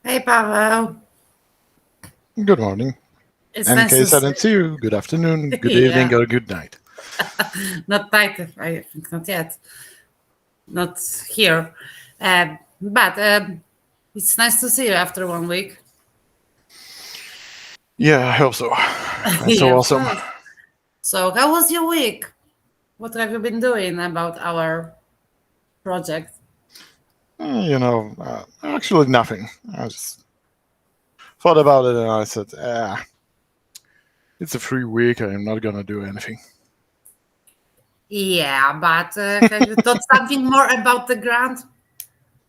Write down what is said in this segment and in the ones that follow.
Hey, Pavel. Good morning. It's And in nice to case I see didn't see you, good afternoon, good you. evening, Yeah, or good night. not tight. I think not yet. Not here. But it's nice to see you after 1 week. Yeah, I hope so. That's so Yeah, of awesome. course. So, how was your week? What have you been doing about our project? Actually nothing. I just thought about it and I said, it's a free week. I'm not gonna do anything. Yeah, but have you thought something more about the grant?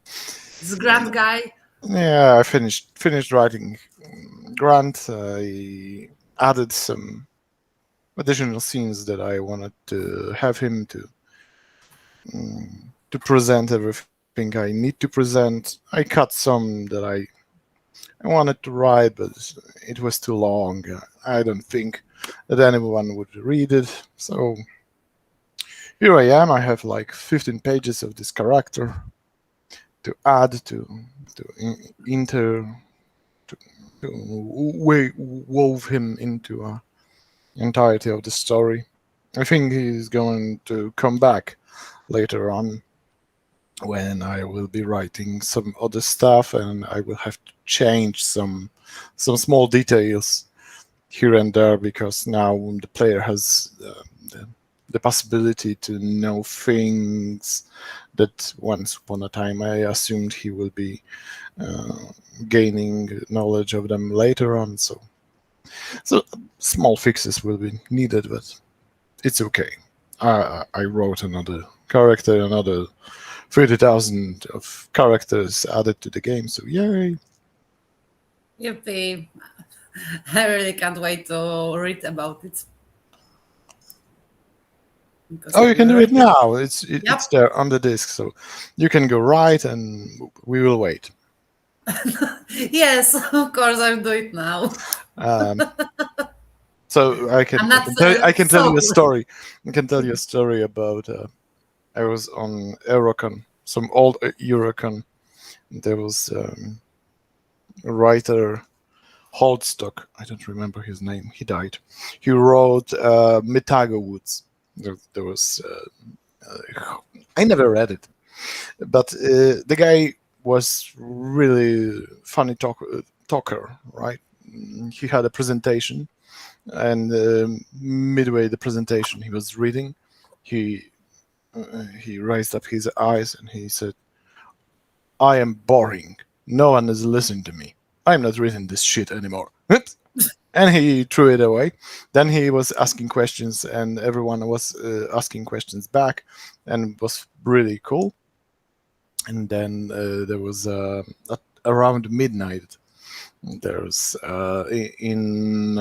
This grant guy? Yeah, I finished writing Grant. I added some additional scenes that I wanted to have him to present everything I need to present. I cut some that I wanted to write, but it was too long. I don't think that anyone would read it. So here I am. I have like 15 pages of this character to add to inter to, wove him into a entirety of the story. I think he's going to come back later on when I will be writing some other stuff, and I will have to change some small details here and there because now the player has the possibility to know things that once upon a time I assumed he will be uh, gaining knowledge of them later on. So small fixes will be needed, but it's okay. I wrote another character, another 30,000 of characters added to the game, so yay. Yippee. I really can't wait to read about it. Because Oh, you have can you do read it it? now. Yep. It's there on the disk, so you can go right, and we will wait. Yes, of course, I'll do it now. Um, so I I'm can I not can tell I can tell you a so. story. I can tell you a story about. I was on Eurocon, some old Eurocon. There was a writer Holdstock. I don't remember his name. He died. He wrote Mitago Woods. There was. I never read it, but the guy was really funny talker, right? He had a presentation, and midway the presentation, he was reading. He raised up his eyes and he said, "I am boring. No one is listening to me. I'm not reading this shit anymore." And he threw it away. Then he was asking questions, and everyone was asking questions back, and it was really cool. And then there was around midnight. There's in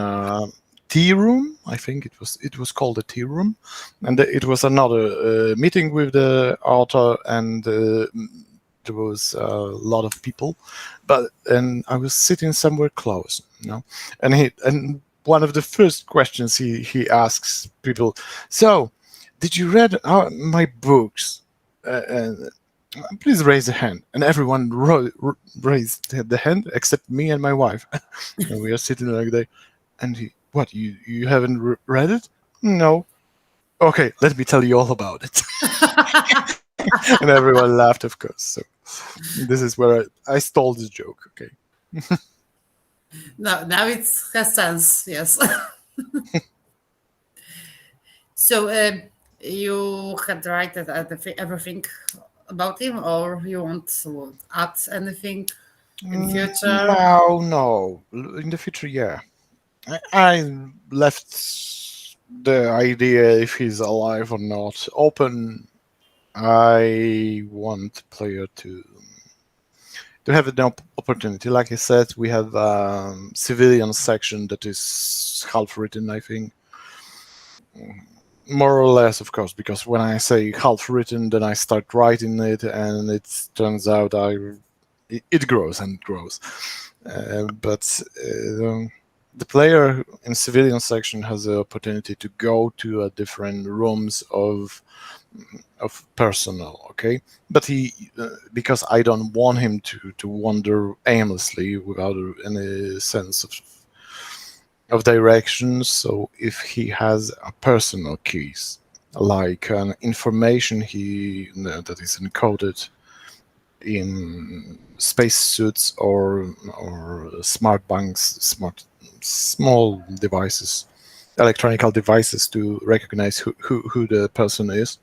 tea room. I think it was called a tea room, and it was another meeting with the author, and there was a lot of people, and I was sitting somewhere close, and one of the first questions he asks people, so did you read my books? And please raise a hand. And everyone raised the hand except me and my wife. And we are sitting like that. And what, you haven't read it? No. Okay, let me tell you all about it. And everyone laughed, of course. So this is where I stole the joke. Okay. No, now it has sense. Yes. So you had write everything about him, or you want to add anything in future? Now, no. In the future, yeah. I left the idea if he's alive or not open. I want player to have an opportunity. Like I said, we have civilian section that is half written, I think, more or less, of course. Because when I say half written, then I start writing it, and it turns out it grows and grows. But the player in civilian section has the opportunity to go to different rooms of of personnel. Okay, but he because I don't want him to wander aimlessly without any sense of direction. So if he has a personal keys, like an information that is encoded in spacesuits or smart banks, small devices, electronical devices to recognize who the person is,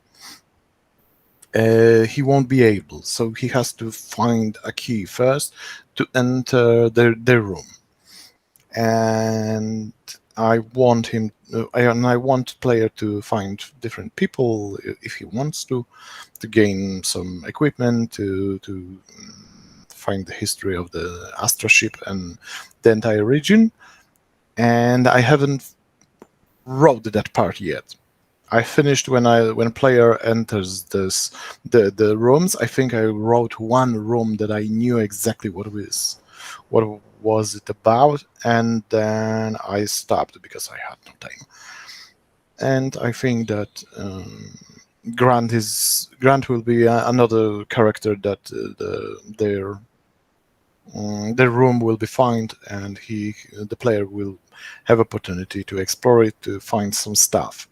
he won't be able. So he has to find a key first to enter their room. And I want I want player to find different people if he wants to gain some equipment to find the history of the Astra ship and the entire region. And I haven't wrote that part yet. I finished when player enters the rooms. I think I wrote one room that I knew exactly what was it about, and then I stopped because I had no time. And I think that Grant will be another character that their room will be found, and the player will have opportunity to explore it to find some stuff.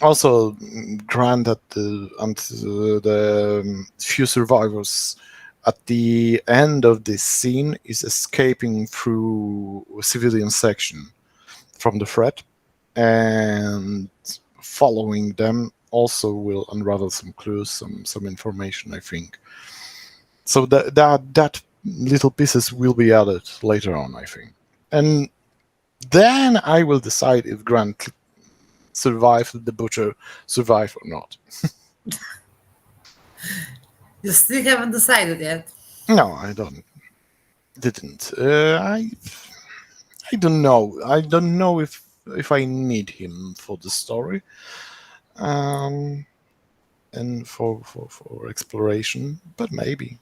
Also, Grant and the few survivors at the end of this scene is escaping through a civilian section from the threat, and following them also will unravel some clues, some information, I think. So that little pieces will be added later on, I think. And then I will decide if Grant survived, the butcher survived or not. You still haven't decided yet. No, I didn't. I don't know. I don't know if I need him for the story, um, and for exploration, but maybe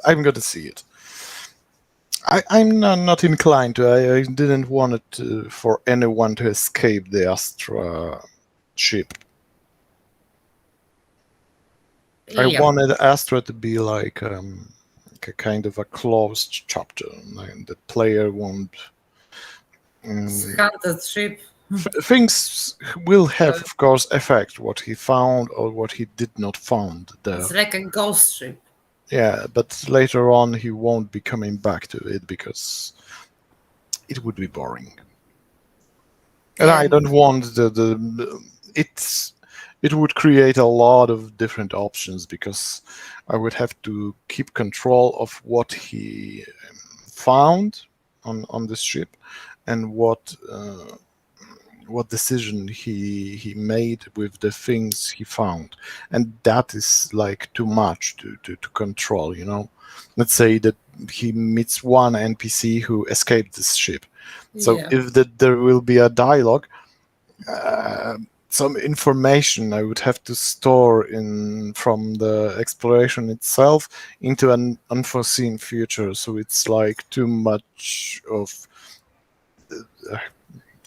I'm going to see it. I'm not inclined to. I didn't want it for anyone to escape the Astra ship. I Yeah. wanted Astra to be like a kind of a closed chapter, and the player won't. Um, Hunted ship. things will Uh, have, of course, effect what he found or what he did not found there. it's like a ghost ship. Yeah, but later on he won't be coming back to it because it would be boring. And I Yeah. don't want it's it would create a lot of different options because I would have to keep control of what he found on this ship and what decision he made with the things he found, and that is like too much to control, you know. Let's say that he meets one npc who escaped this ship, so Yeah. if there will be a dialogue, uh, some information I would have to store in from the exploration itself into an unforeseen future. So it's like too much of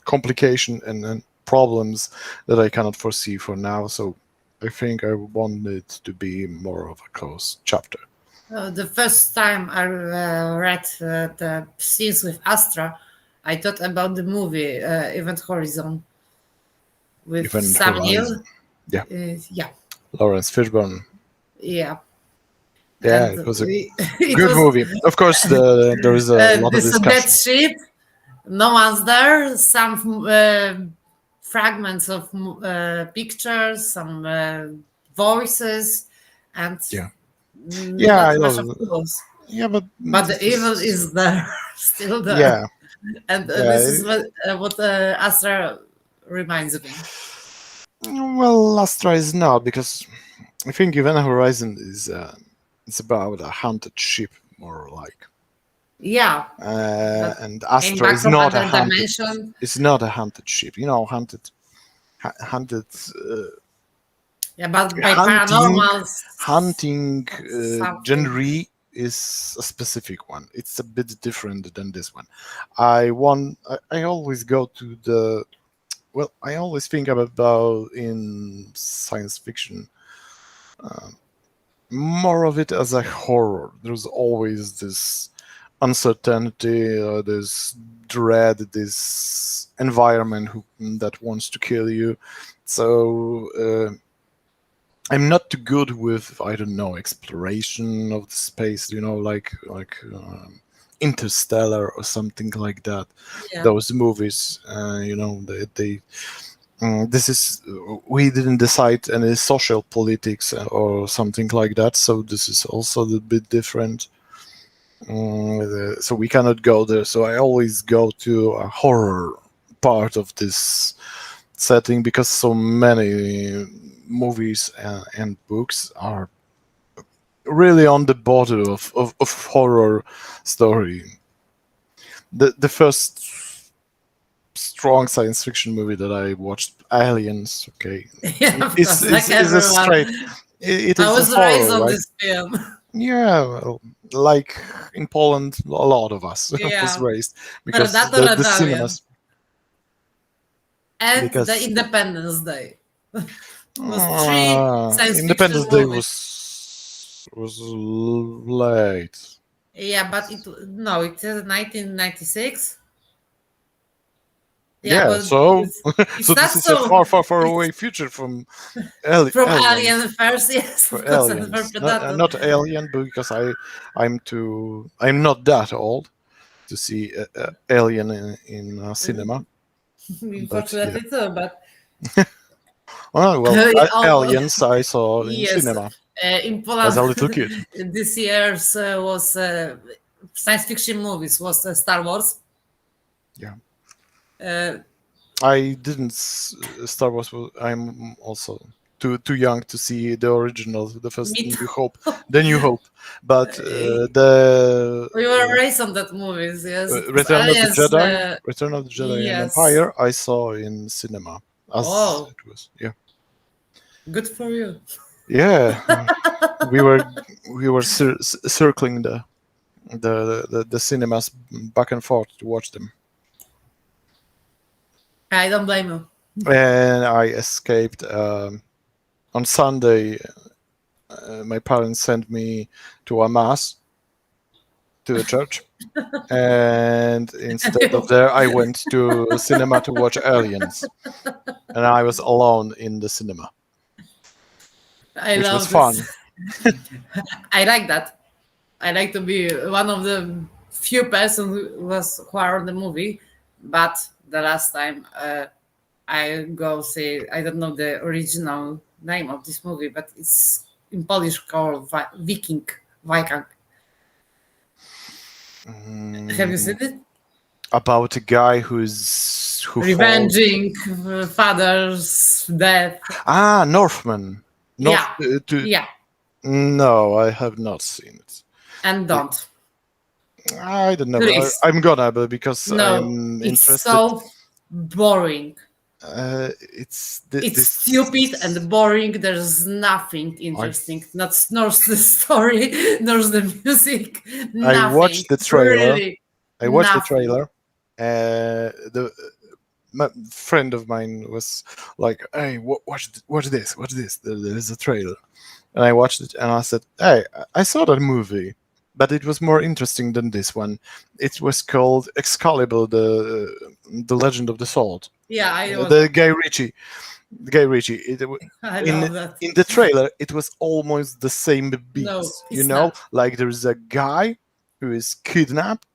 complication and problems that I cannot foresee for now. So I think I want it to be more of a close chapter. The first time I read the scenes with Astra, I thought about the movie Event Horizon with Event Sam Horizon. Neill. Yeah, Yeah, Lawrence Fishburne. yeah, Yeah, and it was a it good was movie. Of course, there is a lot of this dead discussion. ship. No one's there. Some fragments of pictures, some voices, and Yeah, yeah, I not much of know. clues. Yeah, but But the this evil is is there, still there. yeah, And this yeah. is what Astra reminds me. Well, Astra is not because I think Event Horizon is it's about a haunted ship, more like, Yeah, that and came Astra back is from not a other haunted. dimension. It's not a haunted ship. You know, haunted Yeah, but by hunting paranormal hunting something. genre is a specific one. It's a bit different than this one. I always go to the well, I always think about in science fiction more of it as a horror. There's always this uncertainty, this dread, this environment that wants to kill you. So I'm not too good with, I don't know, exploration of the space. Interstellar or something like that. Yeah. Those movies, this is we didn't decide any social politics or something like that, so this is also a bit different. So we cannot go there. So I always go to a horror part of this setting because so many movies and books are really on the border of horror story. The first strong science fiction movie that I watched, Aliens. Okay, Yeah, of is course, like is a everyone. straight. It I is a was raised horror, on right? this film. Yeah, well, like in Poland, a lot of us was Yeah. raised because Predator the and Alien. cinemas. And the Because Independence Day. Was three science fiction Independence Day movies. was late. Yeah, but it says 1996. Yeah, Yeah, but so it's so not this is a so. far, far, far It's away future from from Alien. Alien first, yes, For of course, and for aliens, Predator. not alien, because I'm not that old to see alien in cinema. But yeah, Unfortunately, too. But oh well, oh, aliens I saw in yes, cinema in as Poland a little kid. this year's was science fiction movies was Star Wars. Yeah, Uh, I didn't Star Wars. I'm also too young to see the original, the first me New too. Hope, the New Hope, but We were raised on that movies. Yes, it was Aliens. Return of the Jedi, and Yes. Empire I saw in cinema. As Oh, it was, yeah, good for you. yeah. we were we were circling the cinemas back and forth to watch them, I don't blame you. and I escaped on Sunday. My parents sent me to a mass to the church, and instead of there, I went to a cinema to watch Aliens, and I was alone in the cinema, I which was love this. fun. I like that. I like to be one of the few person who are on the movie. But the last time I go see, I don't know the original name of this movie, but it's in Polish called Viking. Have you Mm, seen it? about a guy who falls. Revenging father's death. Northman. Yeah, North to yeah, No, I have not seen it. and don't. I don't know. Please. I'm gonna, but because No, I'm it's interested. so boring. It's It's stupid this. and boring. There's nothing I interesting. Not nor the story, nor the music. I Nothing. watched the trailer. Really, I watched the nothing. trailer. The my friend of mine was like, "Hey, watch this, watch this. There is a trailer." And I watched it, and I said, "Hey, I saw that movie, but it was more interesting than this one. It was called Excalibur, the Legend of the Sword." Yeah, I was. The Guy Ritchie, Guy Ritchie. I In love that. in the trailer, it was almost the same No, beats. it's not. Like there is a guy who is kidnapped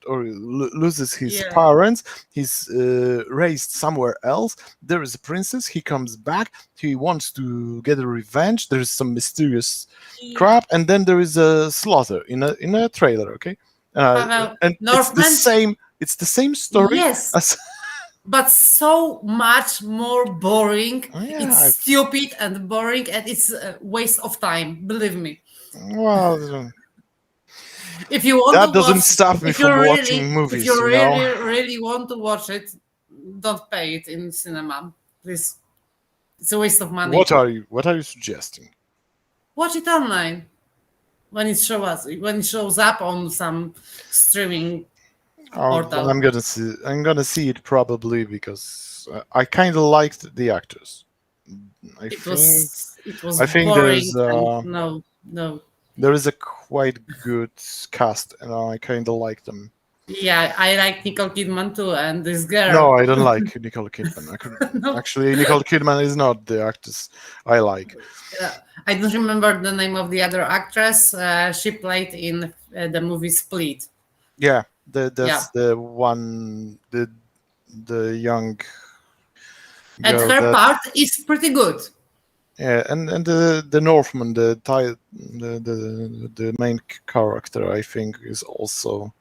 or loses his Yeah, parents. He's raised somewhere else. There is a princess. He comes back. He wants to get a revenge. There is some mysterious yeah. crap, and then there is a slaughter in a trailer. Okay, Pavel, and it's the Northman. same. It's the same story Yes, as. but so much more boring. Oh, yeah, It's stupid and boring, and it's a waste of time. Believe me. well, If you want to that doesn't watch, stop me from watching if movies. you really want to watch it, don't pay it in cinema, please. It's a waste of money. What are you suggesting? Watch it online when it shows up on some streaming Oh, portal. I'm gonna see it probably because I kind of liked the actors. I It think was it was I think boring and no. there is a quite good cast, and I kind of like them. Yeah, I like Nicole Kidman too, and this No, girl. I don't like Nicole Kidman. No, Actually, Nicole Kidman is not the actress I like. I don't remember the name of the other actress. She played in the movie Split. Yeah, Yeah, that's the one, the young and girl her that. part is pretty good. Yeah, and the Northman, the main character, I think, is also.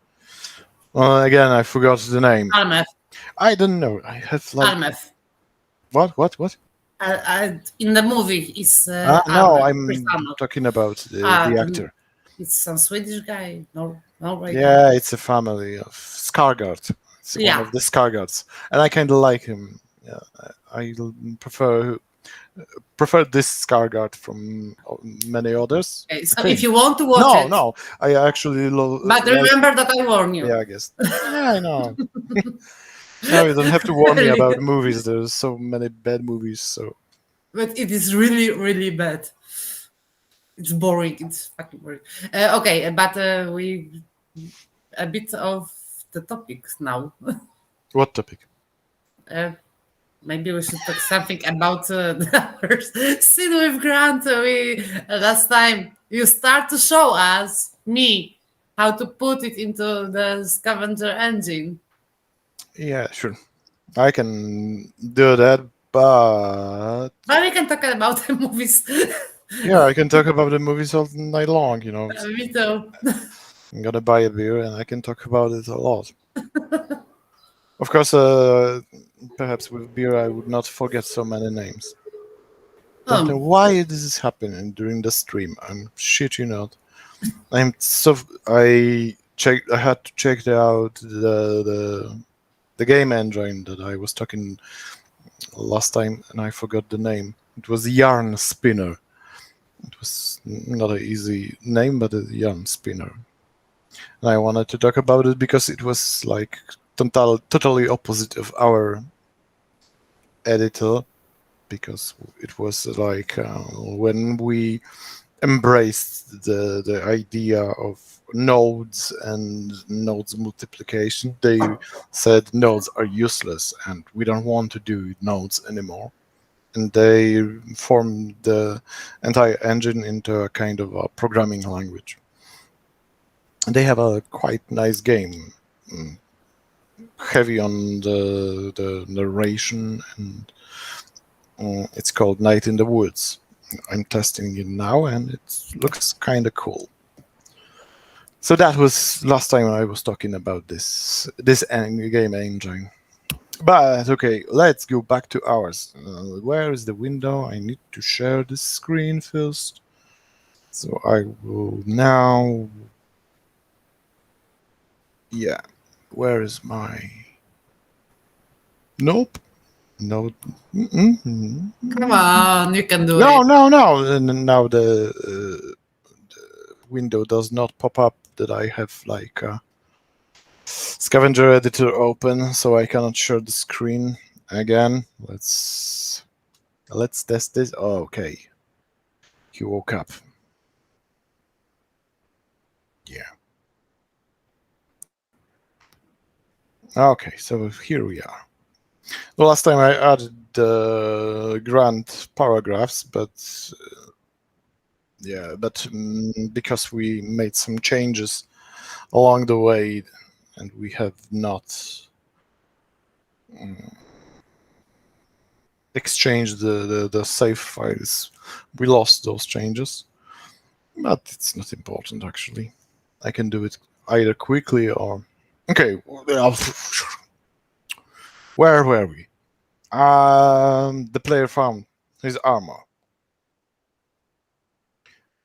Well, again, I forgot the name. Almeth, I don't know. I have like Almeth. what? In the movie is No, Almeth, Chris I'm Almeth. talking about the Uh, actor. it's some Swedish guy, Norwegian. Yeah, it's a family of Skargard. It's one Yeah. of the Skargards, and I kind of like him. Yeah, I prefer this Skargard from many others. Okay, I so if think. you want to watch No, it, no, I actually but like. remember that I warn you. Yeah, I guess. Yeah, I know. No, you don't have to warn me Really. about movies. There's so many bad movies. So But it is really, really bad. It's boring. It's fucking boring. Okay, but we a bit of the topics now. what topic? Uh, Maybe we should talk something about the scene with Grant. We last time you start to show us me how to put it into the scavenger engine. Yeah, sure. I can do that, but But we can talk about the movies. yeah, I can talk about the movies all night long. Me too. I'm gonna buy a beer and I can talk about it a lot. Of course, perhaps with beer I would not forget so many names. Don't know Um, why this is happening during the stream. I'm shit you not. I'm so I checked. I had to check out the game engine that I was talking last time, and I forgot the name. It was Yarn Spinner. It was not an easy name, but a yarn spinner. And I wanted to talk about it because it was like totally opposite of our editor. Because it was like when we embraced the idea of nodes and nodes multiplication, they said nodes are useless and we don't want to do nodes anymore. And they formed the entire engine into a kind of a programming language. And they have a quite nice game, heavy on the narration, and it's called Night in the Woods. I'm testing it now, and it looks kind of cool. So that was last time I was talking about this game engine. But okay, let's go back to ours. Where is the window? I need to share the screen first. So I will now. Yeah, where is my? Nope. No. Mm-mm. Come on, you can do No, it. no, no. And now the window does not pop up that I have like a scavenger editor open, so I cannot share the screen again. Let's test this. Oh, okay. He woke up. Yeah. Okay, so here we are. The last time I added the grant paragraphs, but yeah, but because we made some changes along the way, and we have not exchanged the save files. We lost those changes, but it's not important actually. I can do it either quickly or. Okay, where were we? The player found his armor,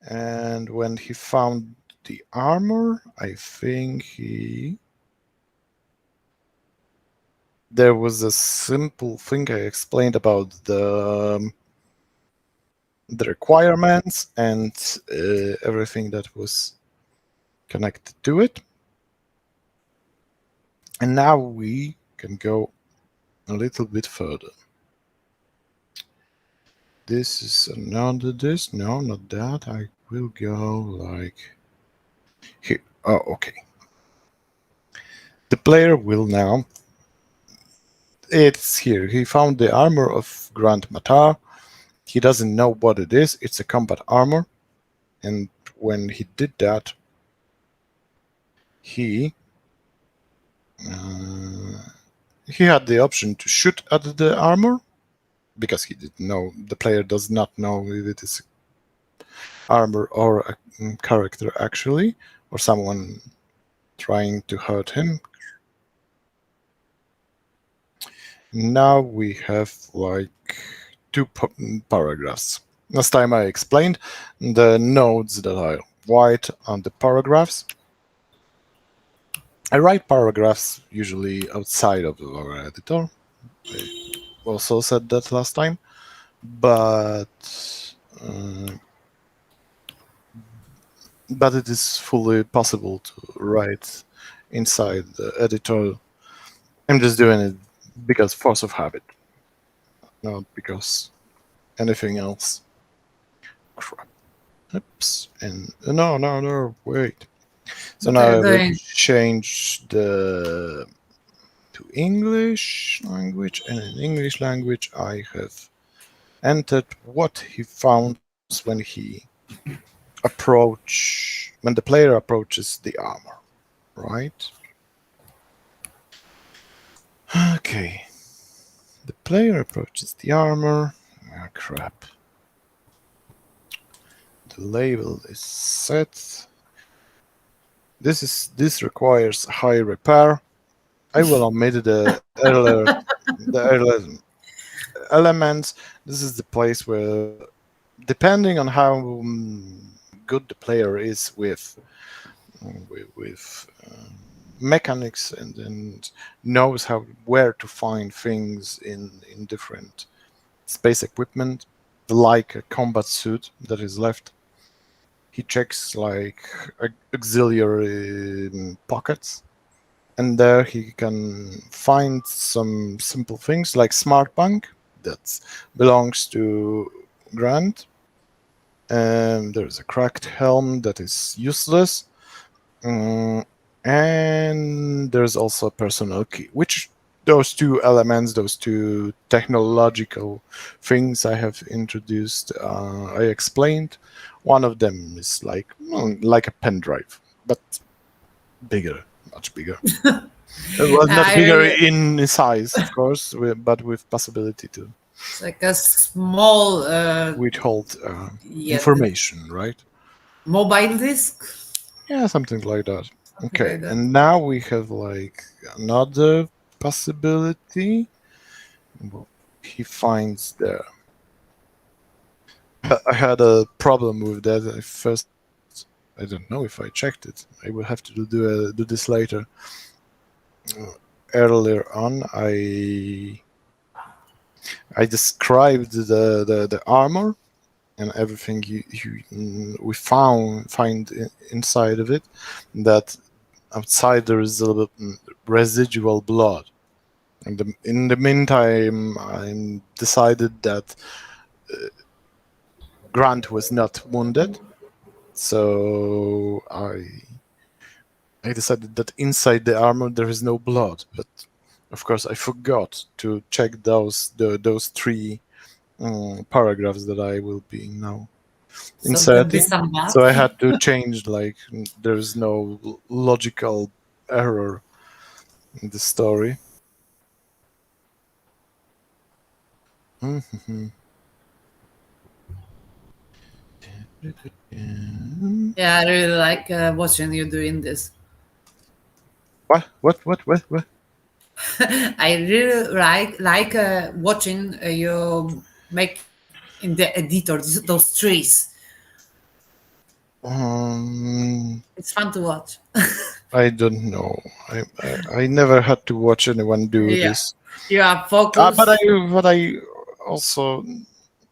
and when he found the armor, I think there was a simple thing I explained about the requirements and everything that was connected to it. And now we can go a little bit further. This is another this. No, not that. I will go like here. Oh, okay. The player will now. It's here. He found the armor of Grand Matar. He doesn't know what it is. It's a combat armor. And when he did that, he uh, he had the option to shoot at the armor because he didn't know. The player does not know if it is armor or a character actually, or someone trying to hurt him. Now we have like two paragraphs. Last time I explained the nodes that are white on the paragraphs. I write paragraphs usually outside of our editor. I also said that last time, uh, but it is fully possible to write inside the editor. I'm just doing it because force of habit, not because anything else. Crap. Oops. And no, wait. So What now are I you will doing? change the to English language, and in English language I have entered what he found when he when the player approaches the armor, right? Okay. The player approaches the armor. Ah, crap. The label is set. This requires high repair. I will omit the earlier elements. This is the place where, depending on how good the player is with mechanics and knows how where to find things in different space equipment, like a combat suit that is left. He checks like auxiliary pockets, and there he can find some simple things like smart bank that belongs to Grant. There's a cracked helm that is useless. Mm, and there's also a personal key, which those two elements, those two technological things I have introduced, I explained. One of them is like a pen drive, but bigger, much bigger. Well, not I bigger really, in size, of course, but with possibility to it's like a small, withhold yeah, information, right? mobile disk, Yeah, something like that. something Okay, like that. and now we have like another possibility. What he finds there. I had a problem with that at first. I don't know if I checked it. I will have to do this later. Earlier on, I described the armor and everything we find inside of it. That outside there is a little residual blood. In the meantime, I decided that Grant was not wounded, so I decided that inside the armor there is no blood. But of course, I forgot to check those three paragraphs that I will be now So could be inserting. some bad. So I had to change there is no logical error in the story. Mhm. Yeah, I really like watching you doing this. What? I really like watching you make in the editor those trees. Um, It's fun to watch. I don't know. I never had to watch anyone do Yeah, this. you are But I focused. but I also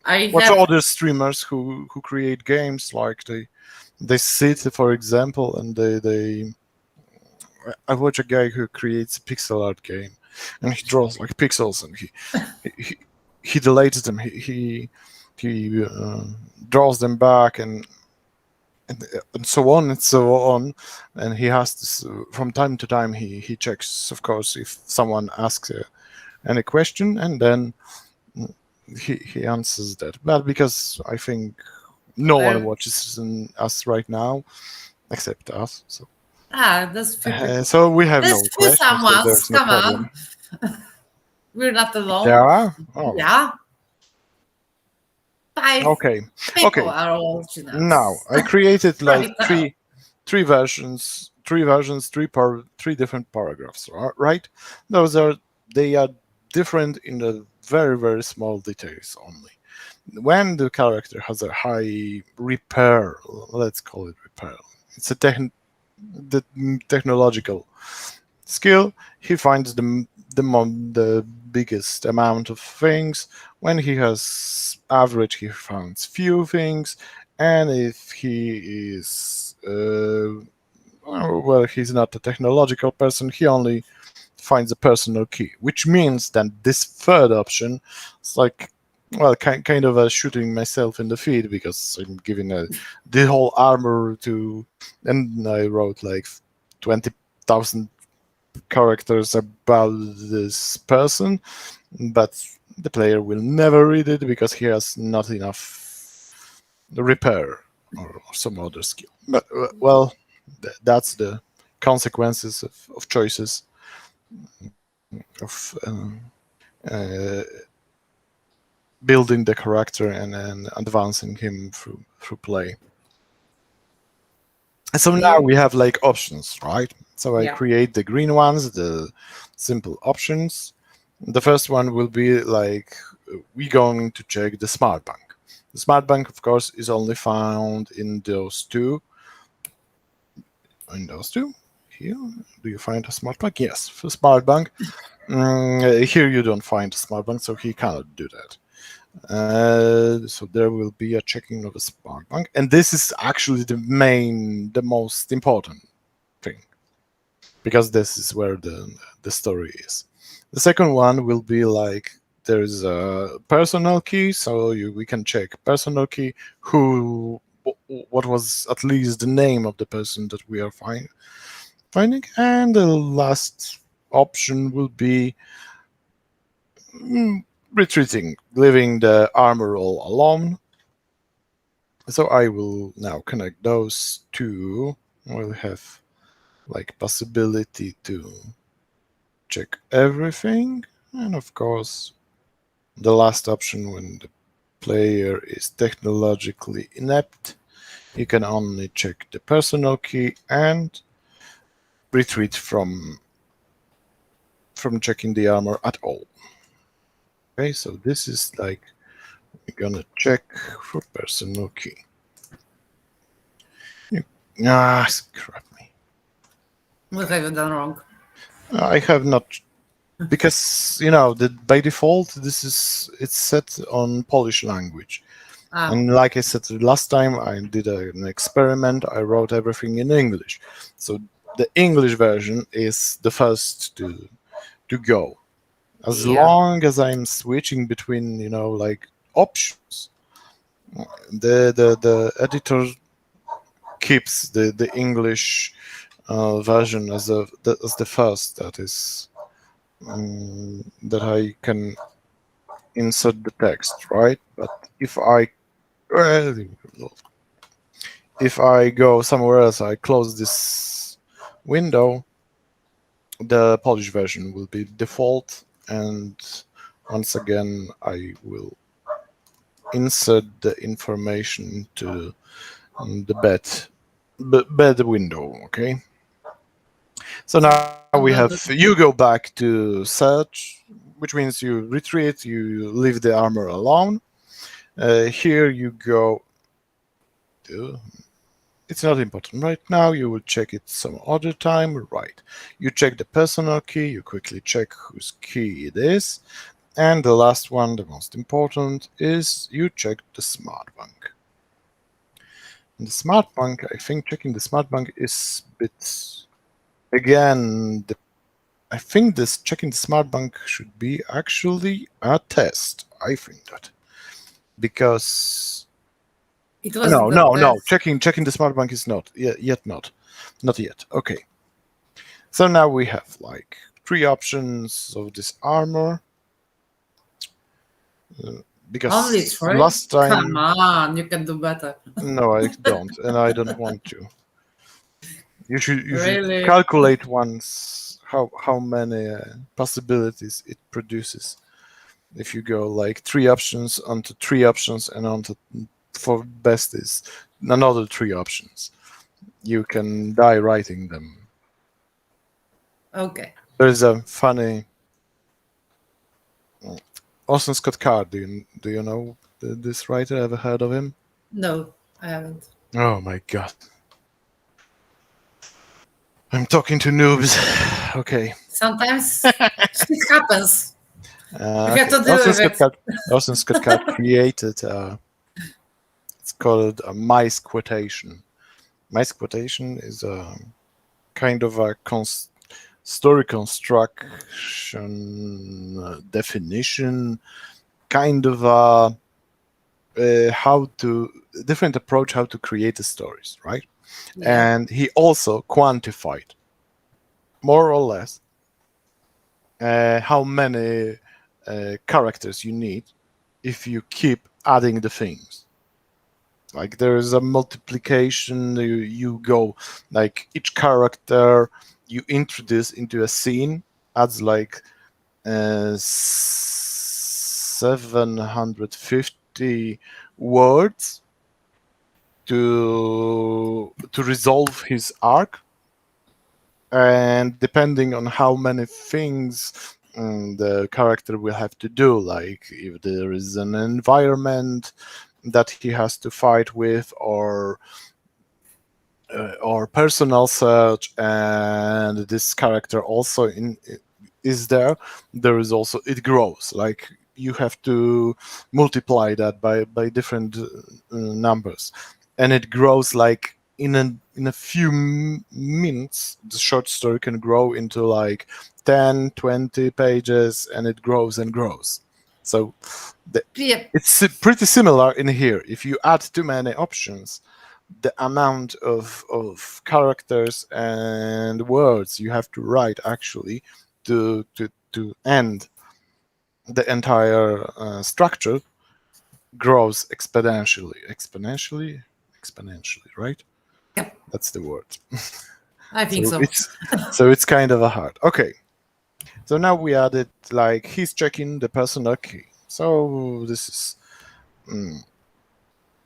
I watch have other streamers who create games like they sit, for example, and they I watch a guy who creates a pixel art game, and he draws like pixels, and he, he delays them. He draws them back, and so on and so on. And he has this from time to time. He checks, of course, if someone asks any question, and then he answers that. But because I think no one Uh, watches us right now except us, that's few people. so we have There's no few questions, so someone's. there's no Come problem. on, we're not There alone. are? Oh, Yeah, five okay. people Okay. are watching Now us I created like right now. three different paragraphs, right? Those are they are different in the very small details only. When the character has a high repair, let's call it repair. It's a the technological skill. He finds the biggest amount of things. When he has average, he finds few things, and if he is well, he's not a technological person. He only finds a personal key, which means that this third option is like, well, kind of a shooting myself in the feet, because I'm giving the whole armor to, and I wrote like 20,000 characters about this person, but the player will never read it because he has not enough repair or some other skill. But well, that's the consequences of choices of uh, building the character and advancing him through play. So now You, we have like options, right? So I yeah, create the green ones, the simple options. The first one will be like we going to check the smart bank. The smart bank, of course, is only found in those two. In those two, here, do you find a smart bank? Yes, for smart bank. Here you don't find a smart bank, so he cannot do that. So there will be a checking of a smart bank, and this is actually the most important thing, because this is where the story is. The second one will be like there's a personal key, so we can check personal key, who, what was at least the name of the person that we are finding, and the last option will be mm, retreating, leaving the armor all alone. So I will now connect those two. We'll have like possibility to check everything, and of course the last option, when the player is technologically inept, you can only check the personal key and retreat from checking the armor at all. Okay, so this is like we're gonna check for personal key. Scrap me. what have you done wrong? I have not, because by default this is it's set on Polish language. Ah, And like I said last time, I did an experiment. I wrote everything in English, so the English version is the first to go. As yeah, long as I'm switching between, like options, the editor keeps the English version as as the first that is that I can insert the text, right? But uh, if I go somewhere else, I close this window, the Polish version will be default, and once again I will insert the information to the bed window. Okay, so now we have, and you go back to search, which means you retreat, you leave the armor alone. Here you go to, it's not important right now. You will check it some other time. Right. You check the personal key. You quickly check whose key it is. And the last one, the most important, is you check the smart bank. And the smart bank, I think checking the smart bank is a bit, again, I think this checking the smart bank should be actually a test. I think that because It was no, the no, no. test. Checking the smart bank is not yet not yet. Okay. So now we have like three options of this armor. Only Because three? last Come time, on, you can do better. no, I don't, and I don't want to. You should Really? calculate once how many possibilities it produces. If you go like three options onto three options and onto for best is another three options, you can die writing them. Okay. There's a funny Orson Scott Card. Do you know this writer? Ever heard of him? No, I haven't. Oh my god. I'm talking to noobs. Okay. Sometimes shit happens. We have Okay. to deal with it. Orson Scott Card created. It's called a mice quotation. Mice quotation is a kind of a story construction definition, kind of a how to different approach how to create the stories, right? Yeah. And he also quantified more or less how many characters you need if you keep adding the things. Like there is a multiplication. You go like each character you introduce into a scene adds like 750 words to resolve his arc, and depending on how many things the character will have to do, like if there is an environment that he has to fight with, or personal search, and this character also is there is also it grows, like you have to multiply that by different numbers, and it grows like in a few minutes the short story can grow into like 10, 20 pages, and it grows and grows. So Yep. it's pretty similar in here. If you add too many options, the amount of characters and words you have to write actually to end the entire structure grows exponentially, right? Yep. That's the word. I think so so. it's so it's kind of a hard. Okay, so now we added like he's checking the personal key. So this is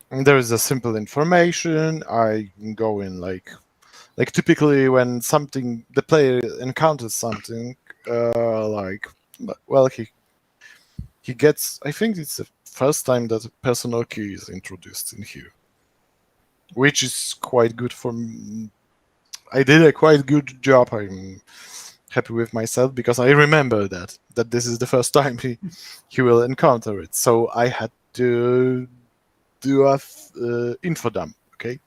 there is a simple information. I go in like typically when something the player encounters something like well he gets, I think it's the first time that a personal key is introduced in here, which is quite good for me. I did a quite good job. I'm happy with myself because I remember that this is the first time he will encounter it, so I had to do a info dump. Okay.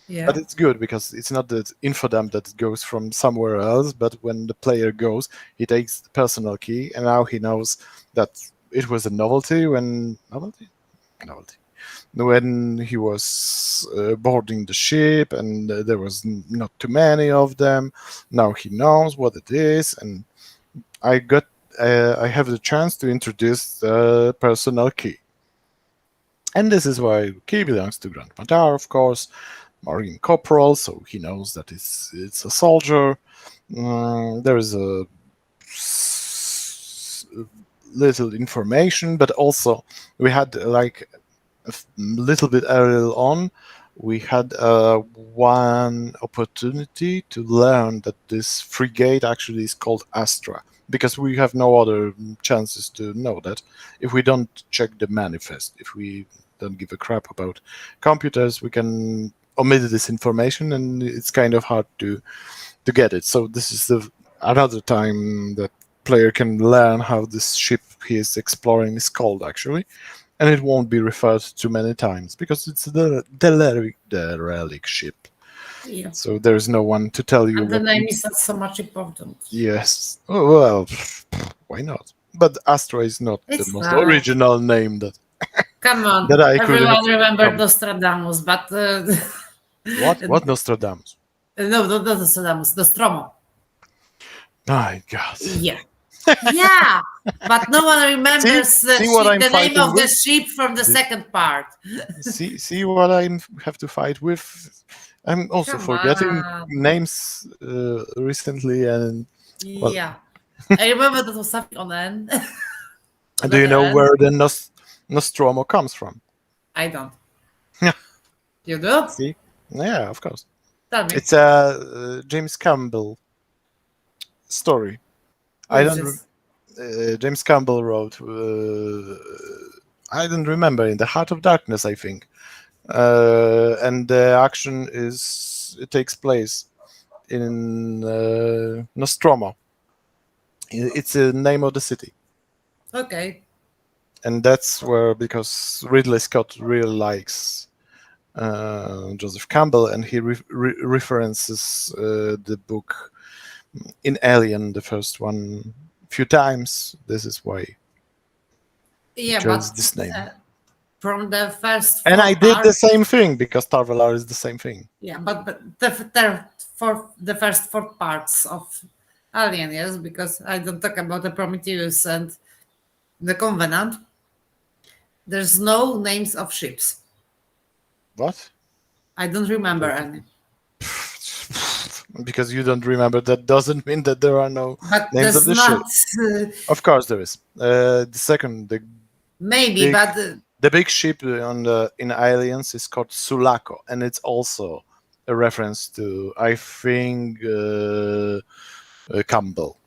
But Yeah. it's good because it's not that info dump that goes from somewhere else, but when the player goes, he takes the personal key, and now he knows that it was a novelty when he was boarding the ship, and there was not too many of them. Now he knows what it is, and I got I have the chance to introduce the personal key. And this is why key belongs to Grand Madar, of course. Marine Corporal, so he knows that it's a soldier. There is a little information, but also we had like a little bit earlier on, we had one opportunity to learn that this frigate actually is called Astra, because we have no other chances to know that if we don't check the manifest. If we don't give a crap about computers, we can omit this information, and it's kind of hard to get it. So this is another time that player can learn how this ship he is exploring is called actually, and it won't be referred to many times because it's the relic ship. Yeah. So there's no one to tell you And the what. name is not so much important. Yes. Oh, well, why not? But Astra is not the It's most not. original name Come that on. I could have Everyone remember come. Nostradamus, but What? What Nostradamus? no, not Nostradamus, Nostromo. My God. Yeah. Yeah. But no one See, remembers see what I'm the name fighting of the with. sheep from the The- second part. see what I have to fight with. I'm also Come forgetting on. names recently, and well, Yeah. I remember that was something on N. do you Letter know N. where the Nostromo comes from? I don't. You do? See, yeah, of course. Tell me. It's a James Campbell story. Who I is don't. this? James Campbell wrote. I don't remember. In the Heart of Darkness, I think. And the action is it takes place in Nostromo. It's the name of the city, Okay. and that's where because Ridley Scott really likes Joseph Campbell, and he references the book in Alien, the first one, a few times. This is why he Yeah, chose but this name. from the first And four I did the parts. same thing because Tarvelar is the same thing. Yeah, but for the first four parts of Alien, yes, because I don't talk about the Prometheus and the Covenant. There's no names of ships. What? I don't remember any. Because you don't remember, that doesn't mean that there are no But names of there's the not. ship. Of course, there is. The second, Maybe, big, but the big ship on the in Aliens is called Sulaco, and it's also a reference to, I think, Campbell.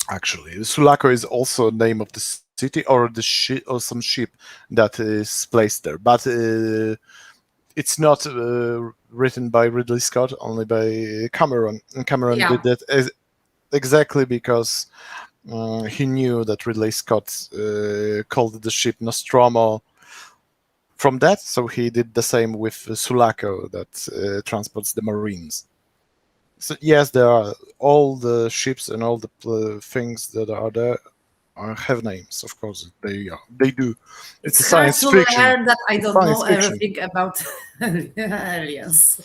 Actually, Sulaco is also a name of the city or the ship or some ship that is placed there, but it's not written by Ridley Scott, only by Cameron. And Cameron yeah, did that exactly because he knew that Ridley Scott called the ship Nostromo from that, so he did the same with Sulaco that transports the Marines. So yes, there are all the ships and all the things that are there have names. Of course, they do. It's it's a hard science to fiction. learn that I It's don't science know fiction. everything about aliens.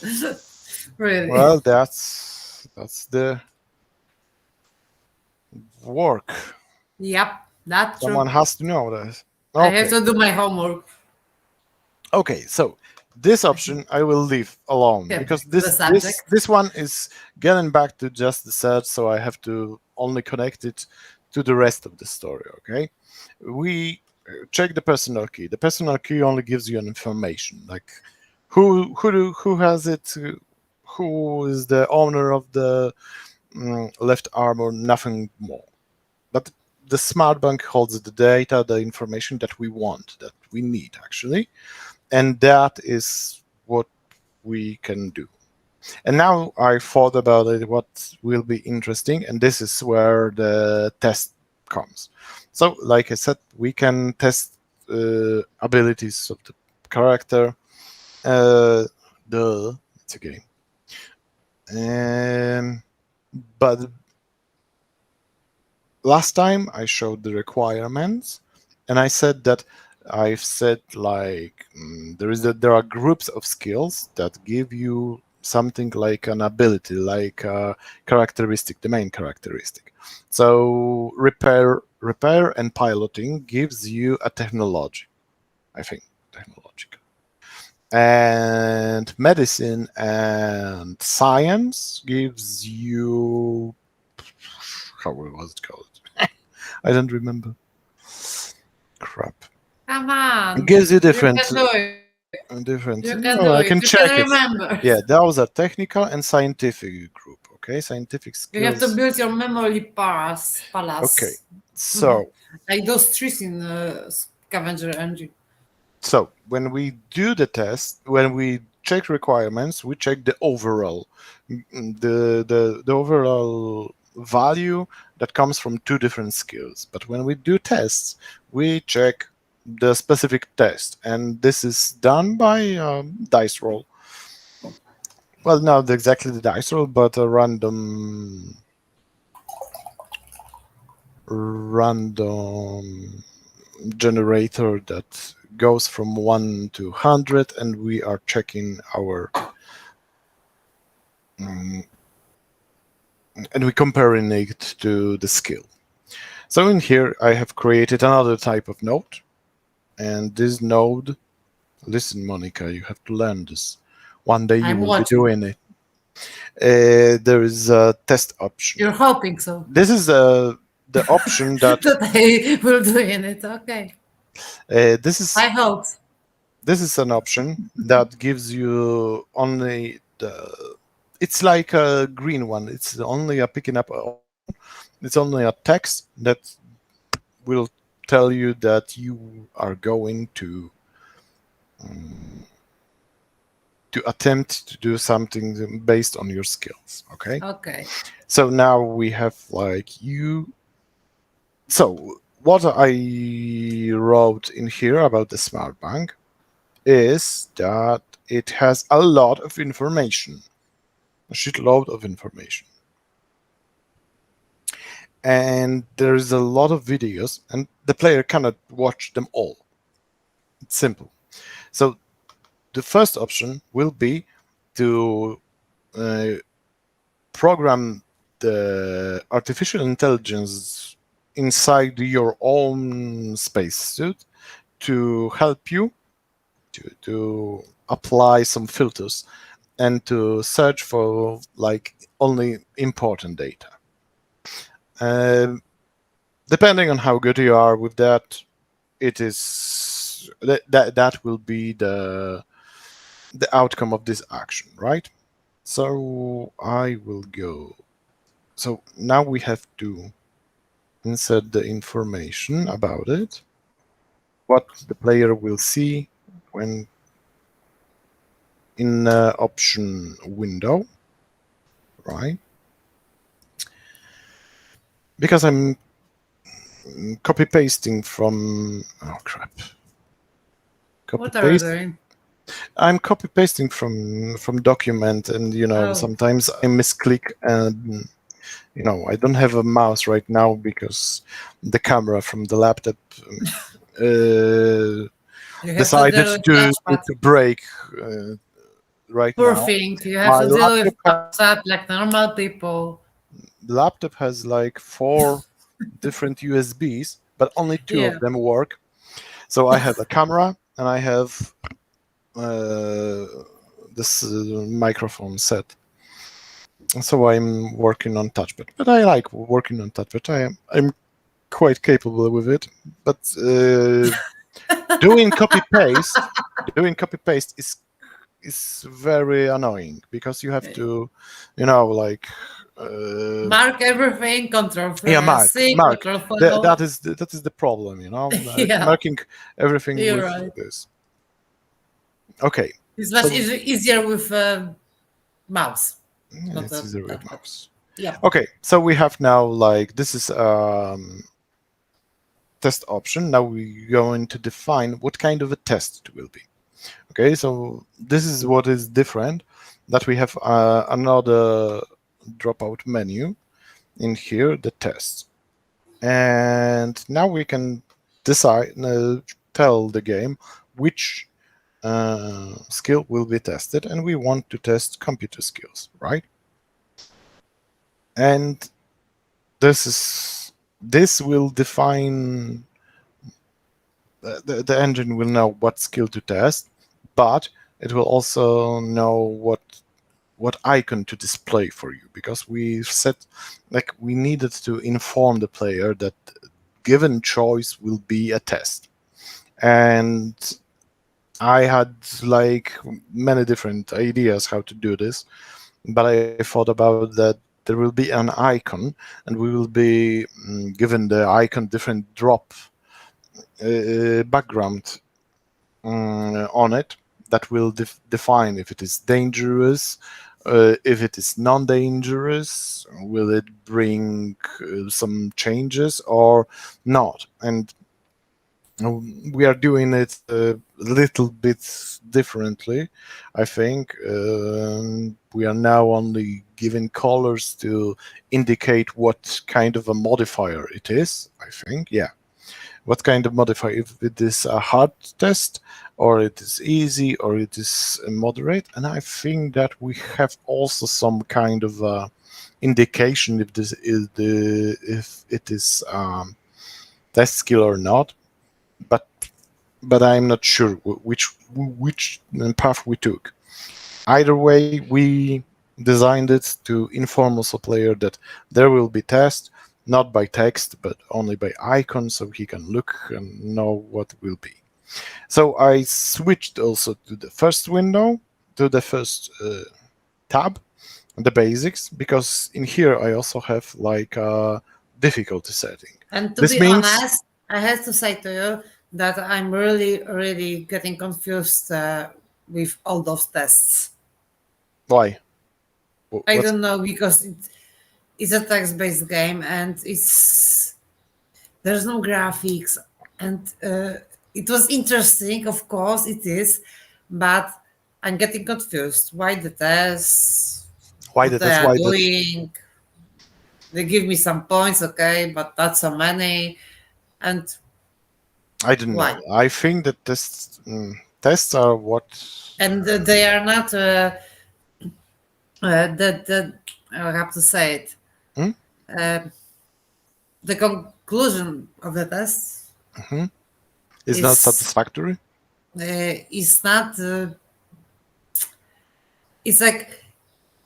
Really. Well, that's the work. Yep, that's Someone true. has to know that. I have Okay. to do my homework. Okay, so this option I will leave alone Get because back to the subject. this one is getting back to just the search, so I have to only connect it to the rest of the story. Okay, we check the personal key. The personal key only gives you an information like who has it, who is the owner of the left arm, or nothing more. But the smart bank holds the data, the information that we want, that we need actually, and that is what we can do. And now I thought about it, what will be interesting, and this is where the test comes. So like I said, we can test abilities of the character. The It's a game. But last time I showed the requirements, and I said that I've said like there are groups of skills that give you something like an ability, like a characteristic, the main characteristic. So repair and piloting gives you a technology, I think, technological. And medicine and science gives you, how was it called? I don't remember. Crap. Come It on. gives you You different, can do it. different. You can Oh, do I it. can You can check it. remember. Yeah, those are technical and scientific group. Okay, scientific You have to skills. build your memory Okay, palace. so Like those trees in Scavenger Engine. so when we do the test, when we check requirements, we check the overall, the overall value that comes from two different skills. But when we do tests, we check the specific test, and this is done by dice roll. well, not exactly the dice roll, but a random generator that goes from 1 to 100, and we are checking our mm, and we comparing it to the skill. So in here I have created another type of node, and this node, listen Monica, you have to learn this. One day you I'm will be watching. doing it. There is a test option. You're hoping so. This is the option that That I will do in it. Okay. this is I hope. this is an option that gives you only the, it's like a green one, it's only a picking up it's only a text that will tell you that you are going um, to attempt to do something based on your skills. Okay, Okay. so now we have like you. So what I wrote in here about the smart bank is that it has a lot of information, a shitload of information, and there's a lot of videos, and the player cannot watch them all. It's simple. So the first option will be to uh, program the artificial intelligence inside your own spacesuit to help you to apply some filters and to search for like only important data. Um Depending on how good you are with that, it is that will be the outcome of this action, right? So I will go. So now we have to insert the information about it, what the player will see when in the option window, right? Because I'm copy pasting from, oh crap, copy What are you paste. doing? I'm copy pasting from document, and Oh, sometimes I misclick, and I don't have a mouse right now because the camera from the laptop uh, you have to decided deal with to touchpad. break uh, right Poor now. thing. You have My to deal with laptop touchpad like normal people. laptop has like four different USBs, but only two of Yeah. them work. So I have a camera and I have uh, this microphone set. So I'm working on touchpad, but I like working on touchpad. I'm quite capable with it, but doing copy paste, is very annoying because you have to, like. Uh, Mark everything. Control yeah, Mark, C. Mark, Control follow. that is the problem, like Yeah. marking everything You're with right. this. Okay, It's much so easier with mouse, not it's a easier with touchpad. mouse. Yep. Okay, so we have now like this is test option. Now we're going to define what kind of a test it will be. Okay, so this is what is different, that we have another dropout menu in here, the test. And now we can decide, tell the game which skill will be tested, and we want to test computer skills, right? And this will define, the engine will know what skill to test, but it will also know what icon to display for you, because we said like we needed to inform the player that given choice will be a test. And I had like many different ideas how to do this, but I thought about that there will be an icon, and we will be given the icon different drop background on it that will define if it is dangerous, if it is non-dangerous, will it bring some changes or not. And We are doing it a little bit differently, I think. We are now only giving colors to indicate what kind of a modifier it is, I think. Yeah. What kind of modifier? If it is a hard test, or it is easy, or it is moderate. And I think that we have also some kind of indication if this is if it is test skill or not. But I'm not sure which path we took. Either way, we designed it to inform also player that there will be tests, not by text but only by icons, so he can look and know what will be. So I switched also to the first window, to the first tab, the basics, because in here I also have like a difficulty setting. And to This be means honest, I have to say to you that I'm really, really getting confused with all those tests. why? I What's don't know because it's a text-based game and there's no graphics, and it was interesting, of course it is, but I'm getting confused. Why the tests? why What the they that's are why the doing? They give me some points, okay, but not so many. And I don't why? know. I think that tests are what. And they are not the I have to say it. Hmm? Uh, the conclusion of the test Hmm. Is not is satisfactory. is not. It's like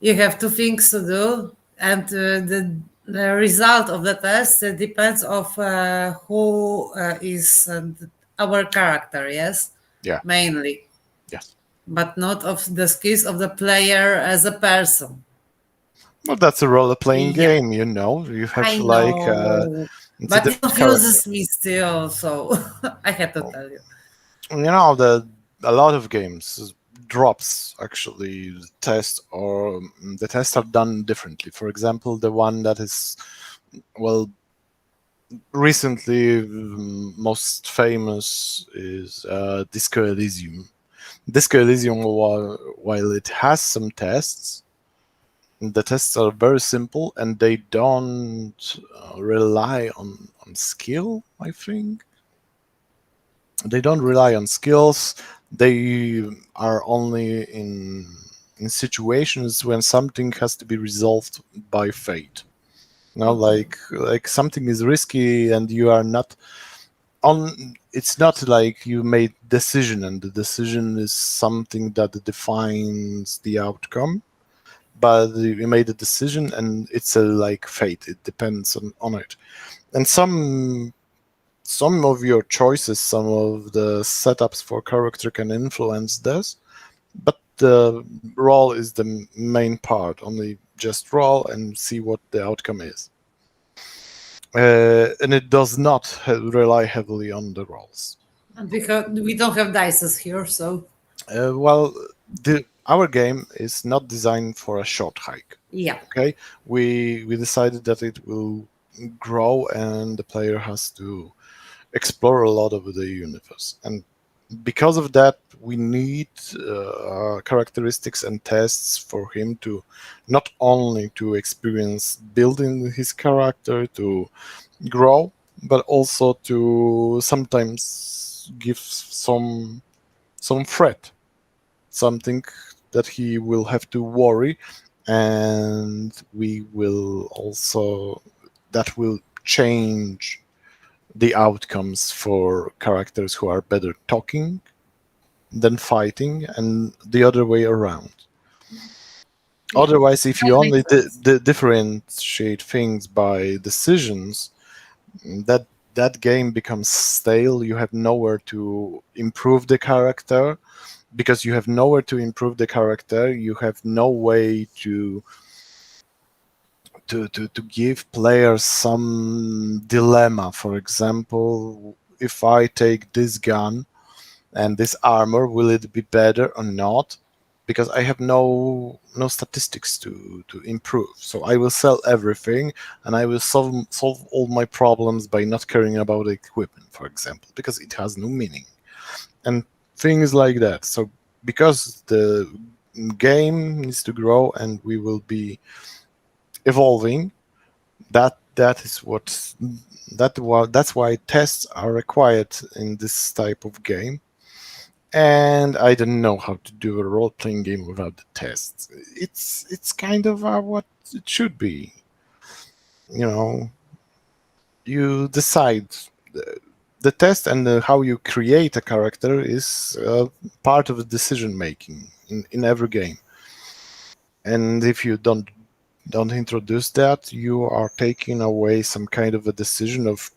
you have two things to do, and the result of the test depends of who is our character. Yes, Yeah. mainly, Yes. but not of the skills of the player as a person. Well, that's a role-playing Yeah, game. You have I like know, it's a but it different character. confuses me still. So I had to tell you. The a lot of games drops actually the test, or the tests are done differently. For example, the one that is, well, recently most famous is Disco Elysium. Disco Elysium, while it has some tests, the tests are very simple and they don't rely on skill, I think. They don't rely on skills. They are only in situations when something has to be resolved by fate. Okay. Like something is risky and you are not on. It's not like you made decision and the decision is something that defines the outcome, but you made a decision and it's a like fate. It depends on it. And some of your choices, some of the setups for character can influence this, but the roll is the main part. Only just roll and see what the outcome is. And it does not rely heavily on the rolls. And because we don't have dices here, so Well, our game is not designed for a short hike. yeah. Okay, we decided that it will grow and the player has to explore a lot of the universe, and because of that we need characteristics and tests for him to not only to experience building his character to grow, but also to sometimes give some threat, something that he will have to worry, and we will also that will change the outcomes for characters who are better talking than fighting, and the other way around. Yeah, Otherwise, if that you makes only sense. differentiate things by decisions, that that game becomes stale. You have nowhere to improve the character. Because you have nowhere to improve the character, you have no way to give players some dilemma. For example, if I take this gun and this armor, will it be better or not? because I have no statistics to improve. So I will sell everything, and I will solve all my problems by not caring about the equipment, for example, because it has no meaning, and things like that. So because the game needs to grow and we will be evolving, that is what that's why tests are required in this type of game. And I don't know how to do a role-playing game without the tests. It's kind of what it should be. You know, you decide the test, and how you create a character is part of the decision making in every game. And if you don't introduce that, you are taking away some kind of a decision of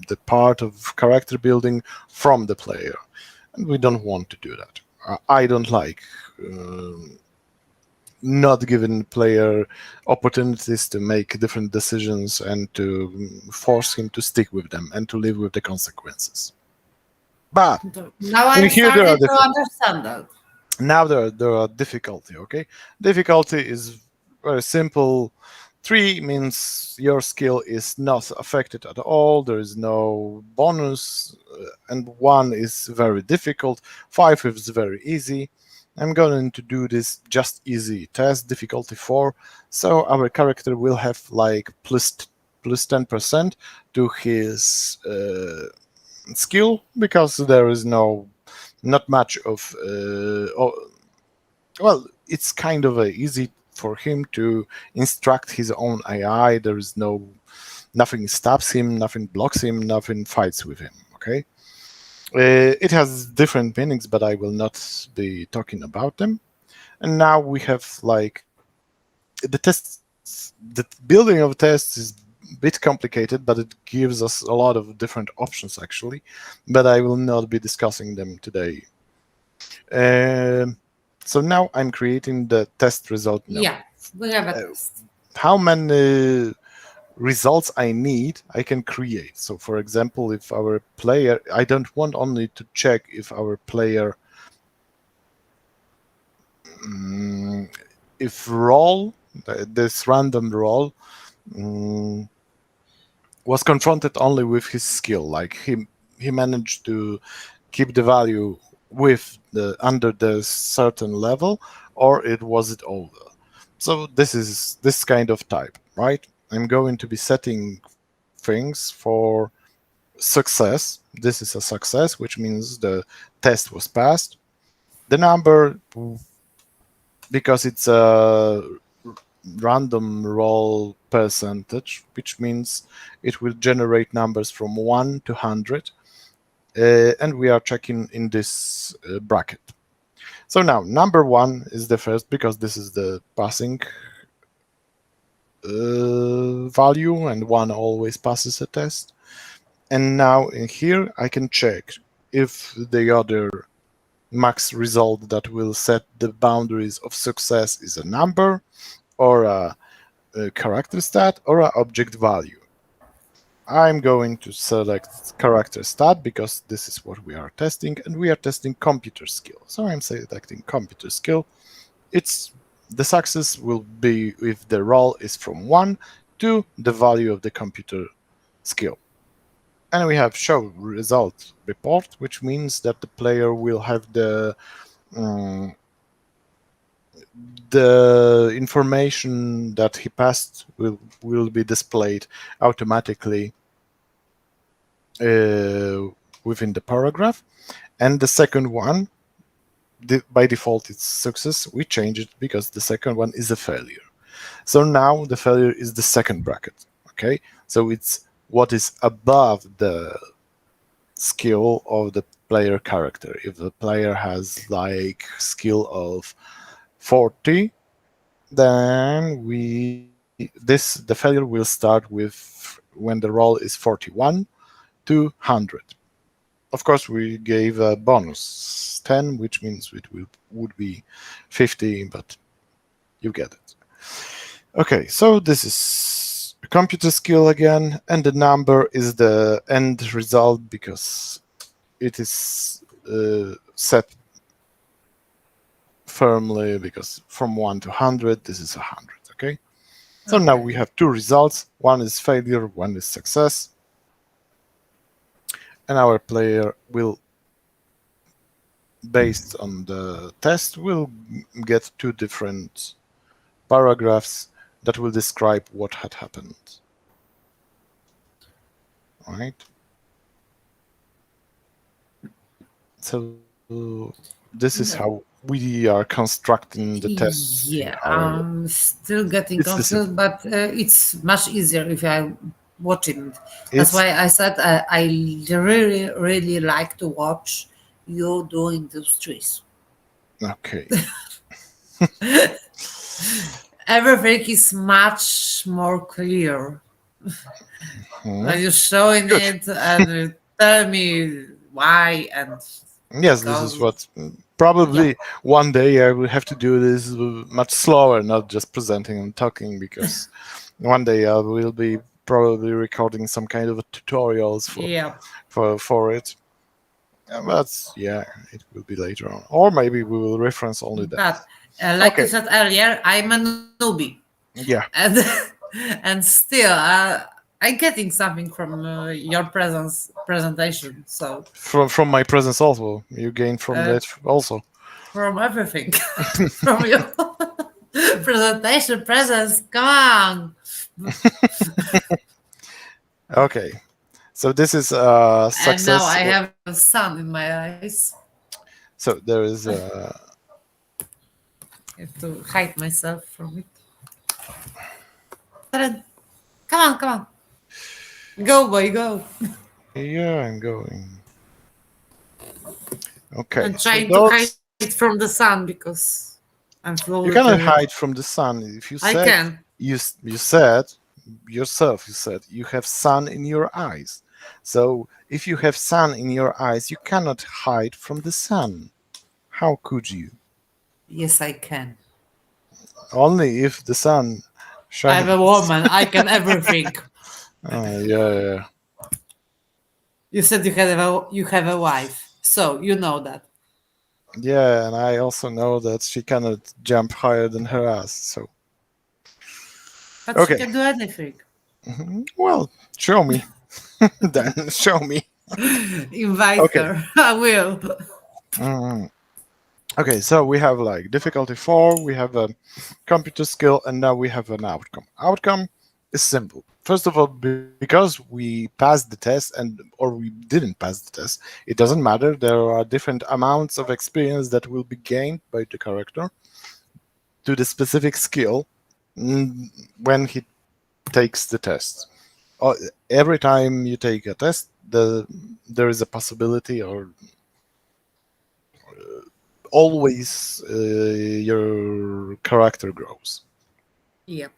the part of character building from the player, and we don't want to do that. I don't like not giving player opportunities to make different decisions and to force him to stick with them and to live with the consequences. But Now in I'm here there are starting to different. understand that. Now there are difficulty. Okay, difficulty is very simple. 3 means your skill is not affected at all. There is no bonus, and 1 is very difficult. 5 is very easy. I'm going to do this just easy test, difficulty 4. So our character will have like plus 10% to his skill, because there is not much of well, it's kind of easy for him to instruct his own AI. There is nothing stops him, nothing blocks him, nothing fights with him. Okay, it has different meanings, but I will not be talking about them. And now we have like the tests. The building of tests is a bit complicated, but it gives us a lot of different options actually. But I will not be discussing them today. Um so now I'm creating the test result node. Yeah, we have a Uh, test. how many results I need, I can create. So, for example, if our player, I don't want only to check if our player, mm, if roll, this random roll, mm, was confronted only with his skill, like he managed to keep the value with the under the certain level, or it was it over. So this is this kind of type, right? I'm going to be setting things for success. This is a success, which means the test was passed. The number, because it's a random roll percentage, which means it will generate numbers from 1 to 100, and we are checking in this bracket. So now number 1 is the first, because this is the passing value, and 1 always passes a test. And now in here I can check if the other max result that will set the boundaries of success is a number, or a character stat, or an object value. I'm going to select character stat because this is what we are testing, and we are testing computer skill. So I'm selecting computer skill. It's the success will be if the roll is from 1 to the value of the computer skill. And we have show result report, which means that the player will have um, the information that he passed will be displayed automatically uh, within the paragraph. And the second one, by default, it's success. We change it because the second one is a failure. So now the failure is the second bracket. Okay, so it's what is above the skill of the player character. If the player has like skill of 40, then the failure will start with when the roll is 41 to 100. Of course, we gave a bonus 10, which means it would be 50, but you get it. Okay, so this is a computer skill again, and the number is the end result because it is set firmly because from 1 to 100, this is 100. Okay. So now we Okay. have two results. One is failure, one is success. And our player will, based on the test, will get two different paragraphs that will describe what had happened. Right? So this is how we are constructing the tests in Yeah, our. I'm still getting It's the confused, simple. but it's much easier if I watching it. That's It's why I said I really, really like to watch you doing those trees. okay. Everything is much more clear Hmm. when you're showing Good. it and you tell me why and Yes, this is because what yeah, probably one day I will have to do this much slower, not just presenting and talking, because one day I will be probably recording some kind of a tutorials yeah. for it. But yeah, it will be later on, or maybe we will reference only that. But like you Okay. said earlier, I'm a newbie, Yeah. and and still I'm getting something from your presence presentation. So From my presence also, you gain from uh, that also. from everything, from your presentation presence, come on. Okay. So this is a And now I success. have sun in my eyes. So there is a. I have to hide myself from it. Come on, come on. Go, boy, go. Yeah, I'm going. Okay, I'm so trying to hide those it from the sun because I'm you floated. cannot hide from the sun. If you I said can. you said yourself, you said you have sun in your eyes. So if you have sun in your eyes, you cannot hide from the sun. How could you? Yes, I can. Only if the sun I'm a shines. woman. I can everything. Yeah, yeah, You said you have a wife, so you know that. yeah. And I also know that she cannot jump higher than her ass. So But she okay. can do anything. Well, show me. Then show me. Invite Okay. her. I will. Mm. Okay, so we have like difficulty 4, we have a computer skill, and now we have an outcome. Outcome is simple. First of all, because we passed the test and or we didn't pass the test, it doesn't matter. There are different amounts of experience that will be gained by the character to the specific skill when he takes the test. Uh, Every time you take a test, there is a possibility, or always your character grows. Yeah.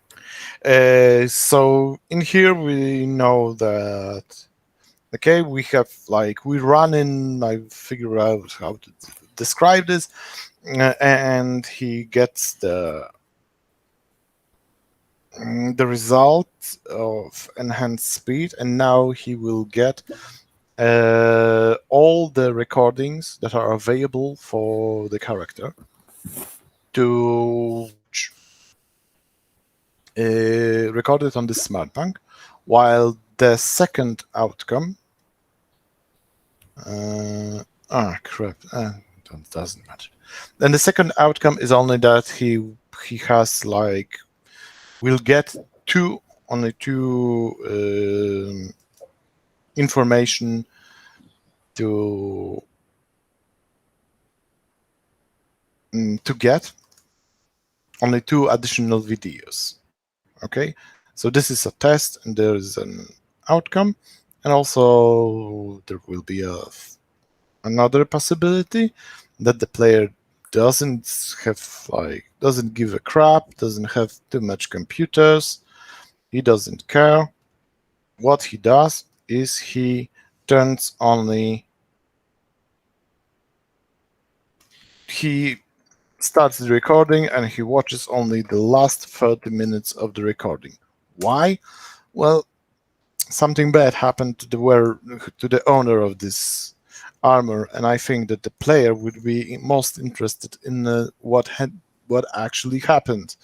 So in here we know that okay, we have like we run in. I figure out how to describe this, and he gets the result of enhanced speed, and now he will get all the recordings that are available for the character to watch, recorded on this smart bank, while the second outcome, crap, doesn't matter. Then the second outcome is only that he has like will get two only two information to to get only two additional videos. Okay, so this is a test, and there is an outcome, and also there will be another possibility that the player doesn't give a crap, doesn't have too much computers, he doesn't care. What he does is he turns only he starts the recording and he watches only the last 30 minutes of the recording. Why? Well, something bad happened to the owner of this armor, and I think that the player would be most interested in what actually happened,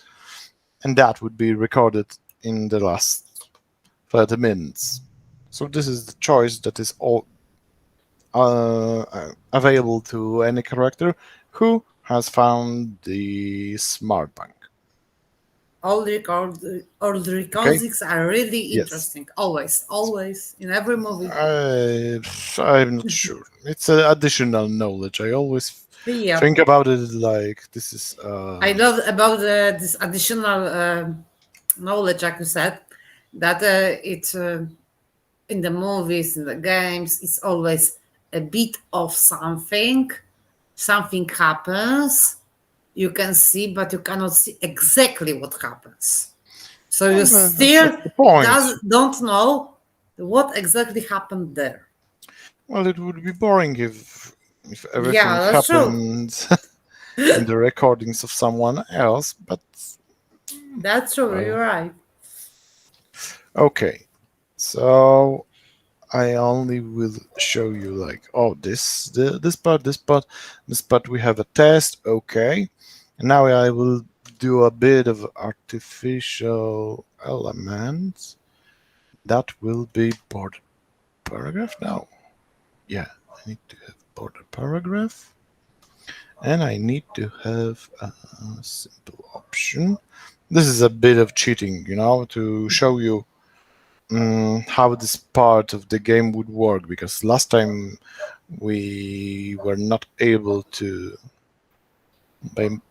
and that would be recorded in the last 30 minutes. So this is the choice that is all available to any character who has found the smart bank. All the Okay. recordings are really Yes. interesting. Always, always in every movie. I'm not sure. It's additional knowledge. I always Yeah, think about it like this is. I love about this additional knowledge, like you said, that it's in the movies, in the games, it's always a bit of something. Something happens, you can see, but you cannot see exactly what happens. So you That's still the point. don't know what exactly happened there. Well, it would be boring if everything Yeah, that's true. happened in the recordings of someone else. But That's true. You're well, right. okay. So I only will show you like, oh, this part, this part. We have a test. Okay, and now I will do a bit of artificial elements. That will be border paragraph now. Yeah, I need to have border paragraph, and I need to have a simple option. This is a bit of cheating, to show you how this part of the game would work, because last time we were not able to,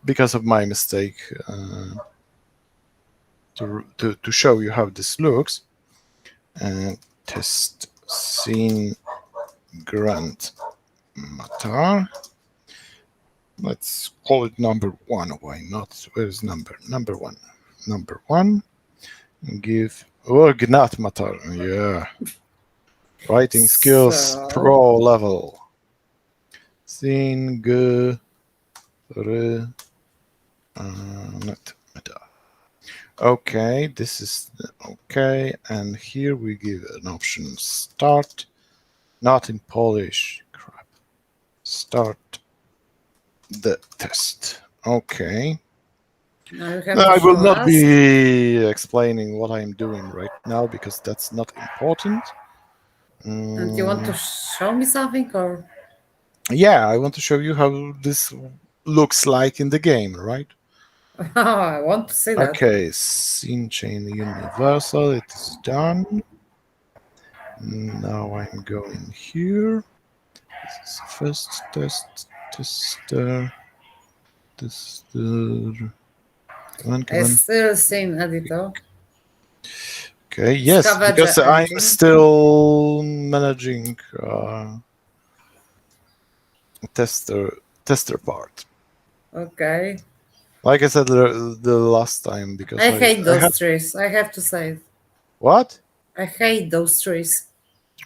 because of my mistake, to show you how this looks. And test scene grant matter. Let's call it number one. Why not? Where is number one? Number one. Give Gnat matter. Yeah. Writing skills So pro level. Scene g not meta. Okay, this is okay, and here we give an option start, not in Polish. Crap. Start the test. Okay. now you have to I will show not us. be explaining what I'm doing right now because that's not important. And you want to Mm, show me something, or yeah, I want to show you how this looks like in the game, right? oh, I want to see that. Okay, scene chain universal, it is done. Now I'm going here. This is first test, tester, tester. Come on, come I on. still same editor. Okay, yes, Scavenger because I'm engine. still managing tester part. Okay. Like I said the last time, because I hate I have those trees. I have to say. what? I hate those trees.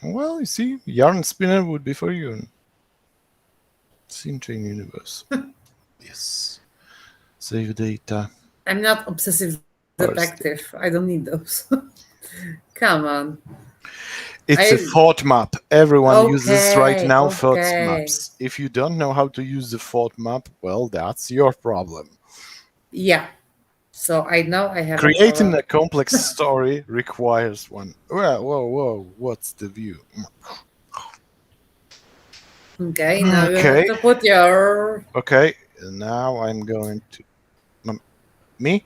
Well, you see, yarn spinner would be for you. Scene chain universe. Yes. Save data. I'm not obsessive First. detective. I don't need those. Come on. It's a I thought map. Everyone uses right okay, now thought okay. maps. If you don't know how to use the thought map, well, that's your problem. Yeah. So I know I have a Creating problem. a complex story requires one. Whoa, what's the view? Okay, now you have Okay, to put your okay. Now I'm going to. Me?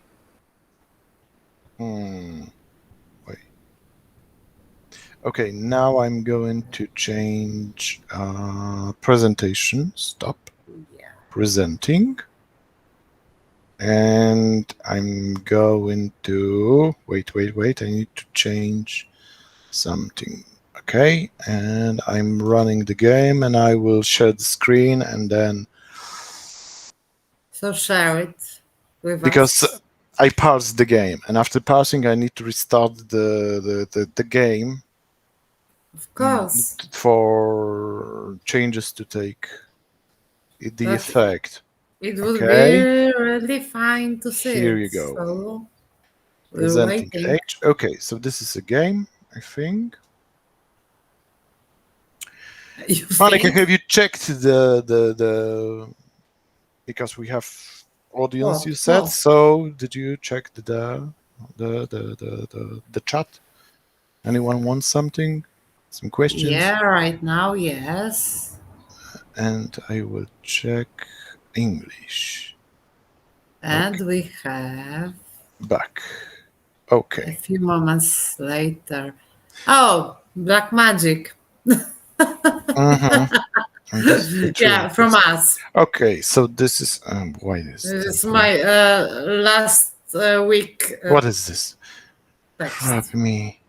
Wait. Okay, now I'm going to change presentation. Stop. yeah. Presenting. And I'm going to wait. I need to change something. Okay, and I'm running the game, and I will share the screen, and then So share it with because us. I parsed the game, and after parsing, I need to restart the game Of course. for changes to take the But effect. it would Okay, be really fine to see here it. you go. So we're Presenting waiting. page. Okay, so this is a game, I think. You Monica, think? have you checked the because we have audience, you What? said. No. So did you check the chat? Anyone want something? Some questions? Yeah, right now, yes. And I will check English. And Okay, we have back. a Okay. few moments later. Oh, black magic. Mm-hmm. And this is the Yeah, truth. from us. Okay, so this is why is This is temporary? my last week What is this? text. Crap me.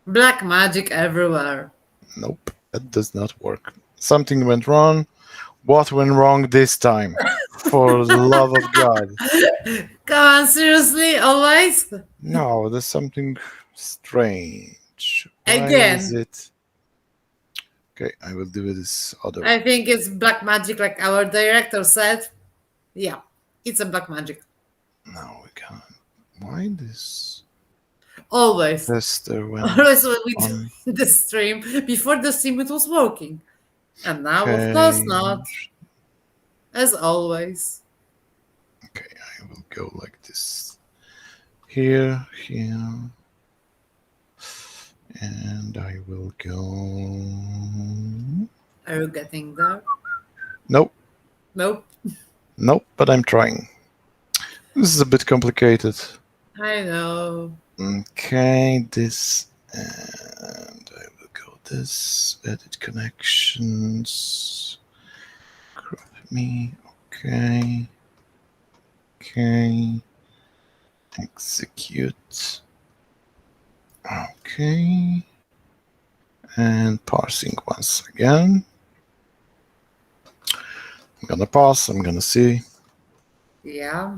Black magic everywhere. Nope, that does not work. Something went wrong. What went wrong this time? For the love of God. Come on, seriously, always? No, there's something strange. Why is Again. it? Okay, I will do this other. I think it's black magic, like our director said. Yeah, it's a black magic. No, we can't. Why this Always. tester went Always when we do on? the stream. Before the stream, it was working. And now, of course, Okay, not. As always. okay, I will go like this. Here, here, and I will go. Are you getting there? Nope, Nope. nope, but I'm trying. This is a bit complicated. I know. Okay, this, and I will go this, edit connections, crop me, okay, okay, execute, okay, and parsing once again. I'm gonna pass, I'm gonna see. Yeah.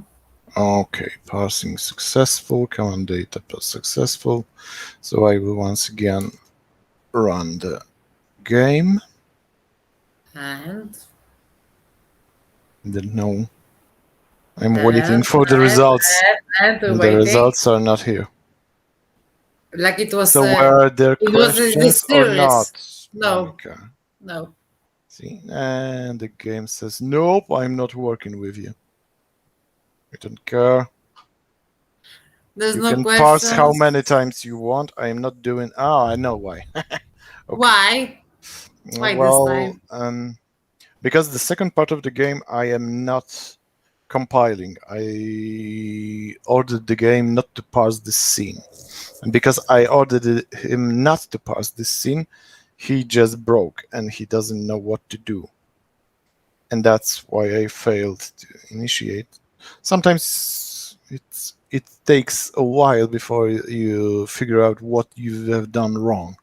Okay, parsing successful, command data plus successful. So I will once again run the game. And Didn't know. I'm waiting for the and, results. and And the waiting. results are not here. Like So were there it was questions or mysterious. not, No, Monica? no. See, and the game says, nope, I'm not working with you. I don't care. There's You no can parse how questions. many times you want. I am not doing. Oh, I know why. Okay. Why? Why this Well, time? because the second part of the game I am not compiling. I ordered the game not to parse this scene. And because I ordered him not to parse this scene, he just broke and he doesn't know what to do. And that's why I failed to initiate. Sometimes it takes a while before you figure out what you have done wrong.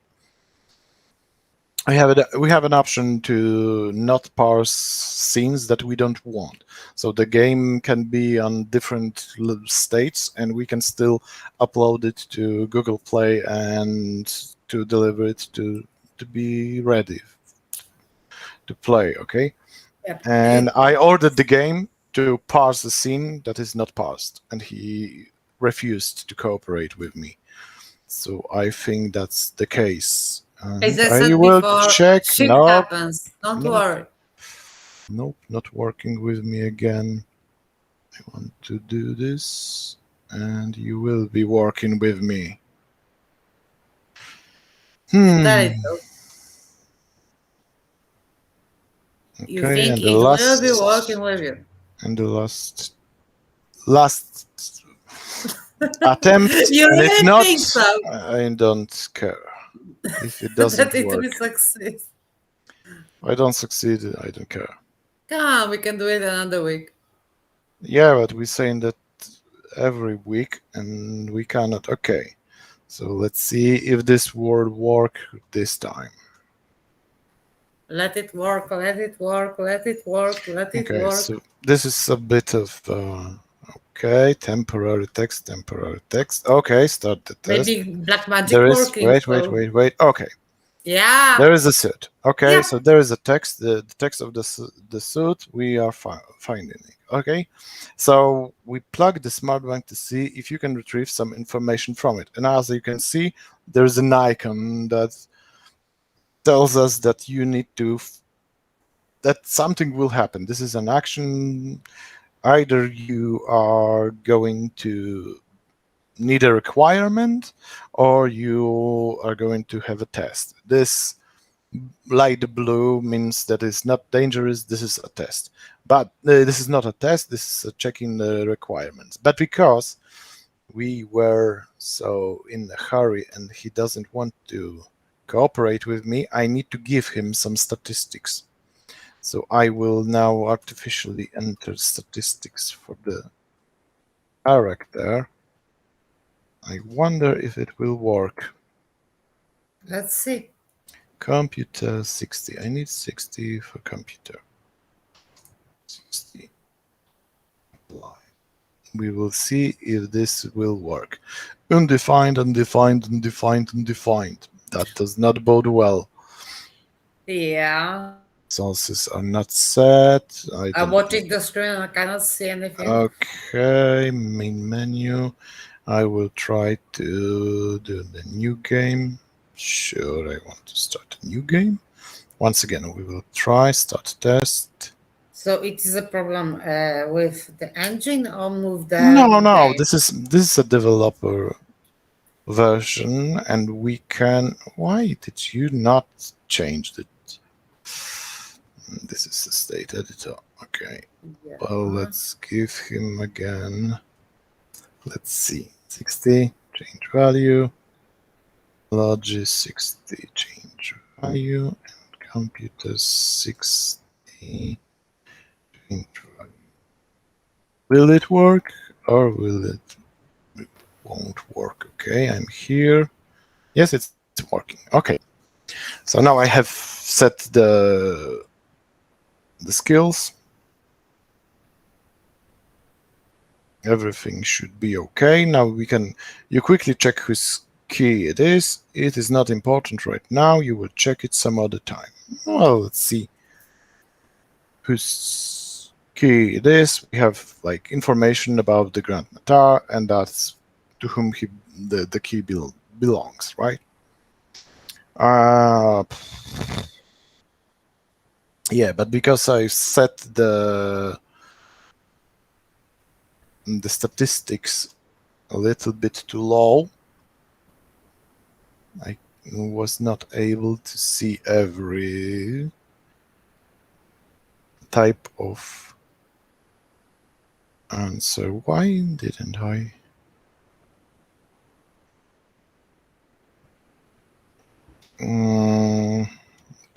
We have an option to not parse scenes that we don't want. So the game can be on different states, and we can still upload it to Google Play and to deliver it to be ready to play. Okay, Yep. and I ordered the game to parse a scene that is not parsed, and he refused to cooperate with me. So I think that's the case. As And I I said will before, check. shit Nope, happens. Don't nope, worry. nope, not working with me again. I want to do this, and you will be working with me. There Hmm. it goes. You Okay, think and the it will be last, working with you? and the last attempt, You and if really not, think so? I don't care. If it That doesn't it will work, succeed? if I don't succeed, I don't care. Come on, we can do it another week. Yeah, but we're saying that every week, and we cannot. Okay, so let's see if this will work this time. Let it work, let it work, let it work, let it Okay, work. so this is a bit of okay, temporary text, temporary text. Okay, start the test. Maybe black magic There is working, wait, so wait, wait. Okay, yeah. there is a suit. Okay, Yep. so there is a text. The text of the suit we are finding it. Okay, so we plug the smart bank to see if you can retrieve some information from it. And as you can see, there is an icon that tells us that you need to that something will happen. This is an action. Either you are going to need a requirement, or you are going to have a test. This light blue means that it's not dangerous. This is a test, but this is not a test. This is checking the requirements. But because we were so in a hurry and he doesn't want to cooperate with me, I need to give him some statistics. So I will now artificially enter statistics for the character. I wonder if it will work. Let's see. Computer 60. I need 60 for computer. 60. Apply. We will see if this will work. Undefined, undefined, undefined, undefined. That does not bode well. Yeah. Sources are not set. I I'm don't know. watching the screen and I cannot see anything. Okay, main menu. I will try to do the new game. Sure, I want to start a new game. Once again, we will try start test. So it is a problem with the engine or with No, the no, game? this is a developer version, and we can. Why did you not change it? This is the state editor. Okay. Yeah. Well, let's give him again. Let's see. 60, change value. Logi 60, change value. And computer 60, change value. Will it work or will it won't work? Okay, I'm here. Yes, it's working. Okay. So now I have set the skills. Everything should be okay. Now you quickly check whose key it is. It is not important right now. You will check it some other time. Well, let's see whose key it is. We have like information about the Grand Natar, and that's to whom the key belongs, right? Uh, yeah, but because I set the statistics a little bit too low, I was not able to see every type of answer. Why didn't I?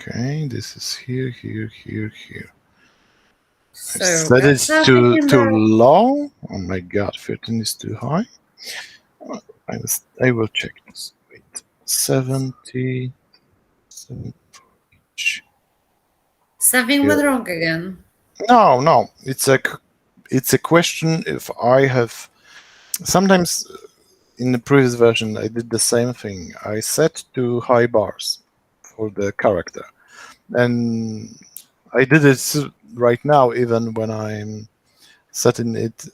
Okay, this is here, here, here, here. I So set it that's something too in too the. low. Oh my god, 15 is too high. I will check this. Wait, 70, 7 for each. Something Here. went wrong again. No, no, it's a question if I have. Sometimes in the previous version I did the same thing. I set to high bars for the character, and I did it right now even when I'm setting it,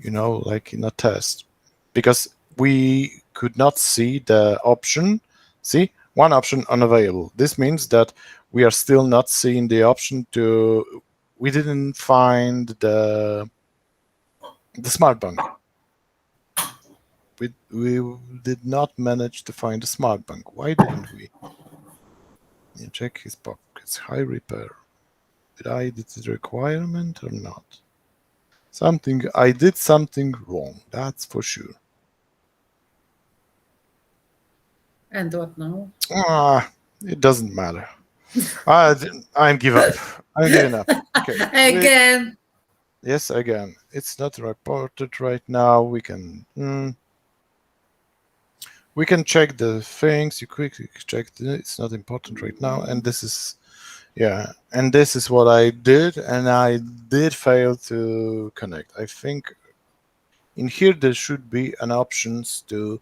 like in a test, because we could not see the option. See, one option unavailable. This means that we are still not seeing the option to. We didn't find the smart bank. We did not manage to find a smart bank. Why didn't we? You check his pockets. High repair. Did I did the requirement or not? I did something wrong. That's for sure. And what now? Ah, it doesn't matter. I I'm give up. I'm giving up. Okay. Again. Yes, again. It's not reported right now. We can check the things. You quickly check. It's not important right now. And this is, yeah. And this is what I did, and I did fail to connect. I think in here there should be an options to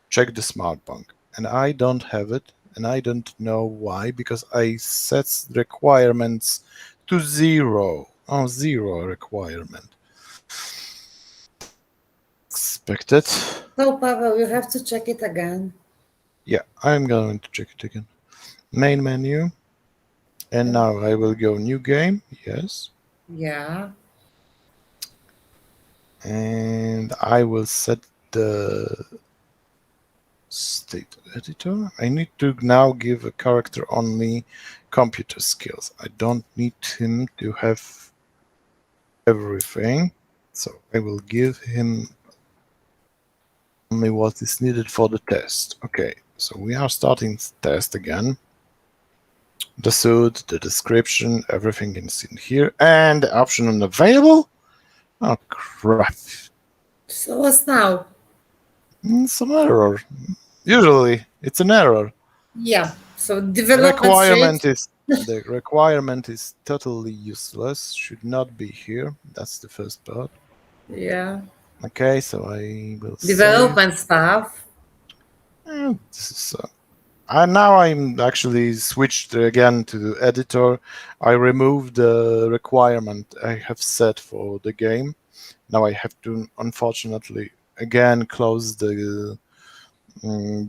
check the smart bank, and I don't have it, and I don't know why, because I set requirements to zero. Oh, zero requirement. That's unexpected. So, Pavel, you have to check it again. Yeah, I'm going to check it again. Main menu, and now I will go new game. Yes, Yeah. and I will set the state editor. I need to now give a character only computer skills. I don't need him to have everything, so I will give him only what is needed for the test. Okay, so we are starting test again. The suit, the description, everything is in here, and the option unavailable. Oh crap! So what's now? Some error. Usually, it's an error. Yeah. So The development requirement stage. is the requirement is totally useless. Should not be here. That's the first part. Yeah. Okay, so I will save. Development stuff. This is and now I'm actually switched again to the editor. I removed the requirement I have set for the game. Now I have to unfortunately again close the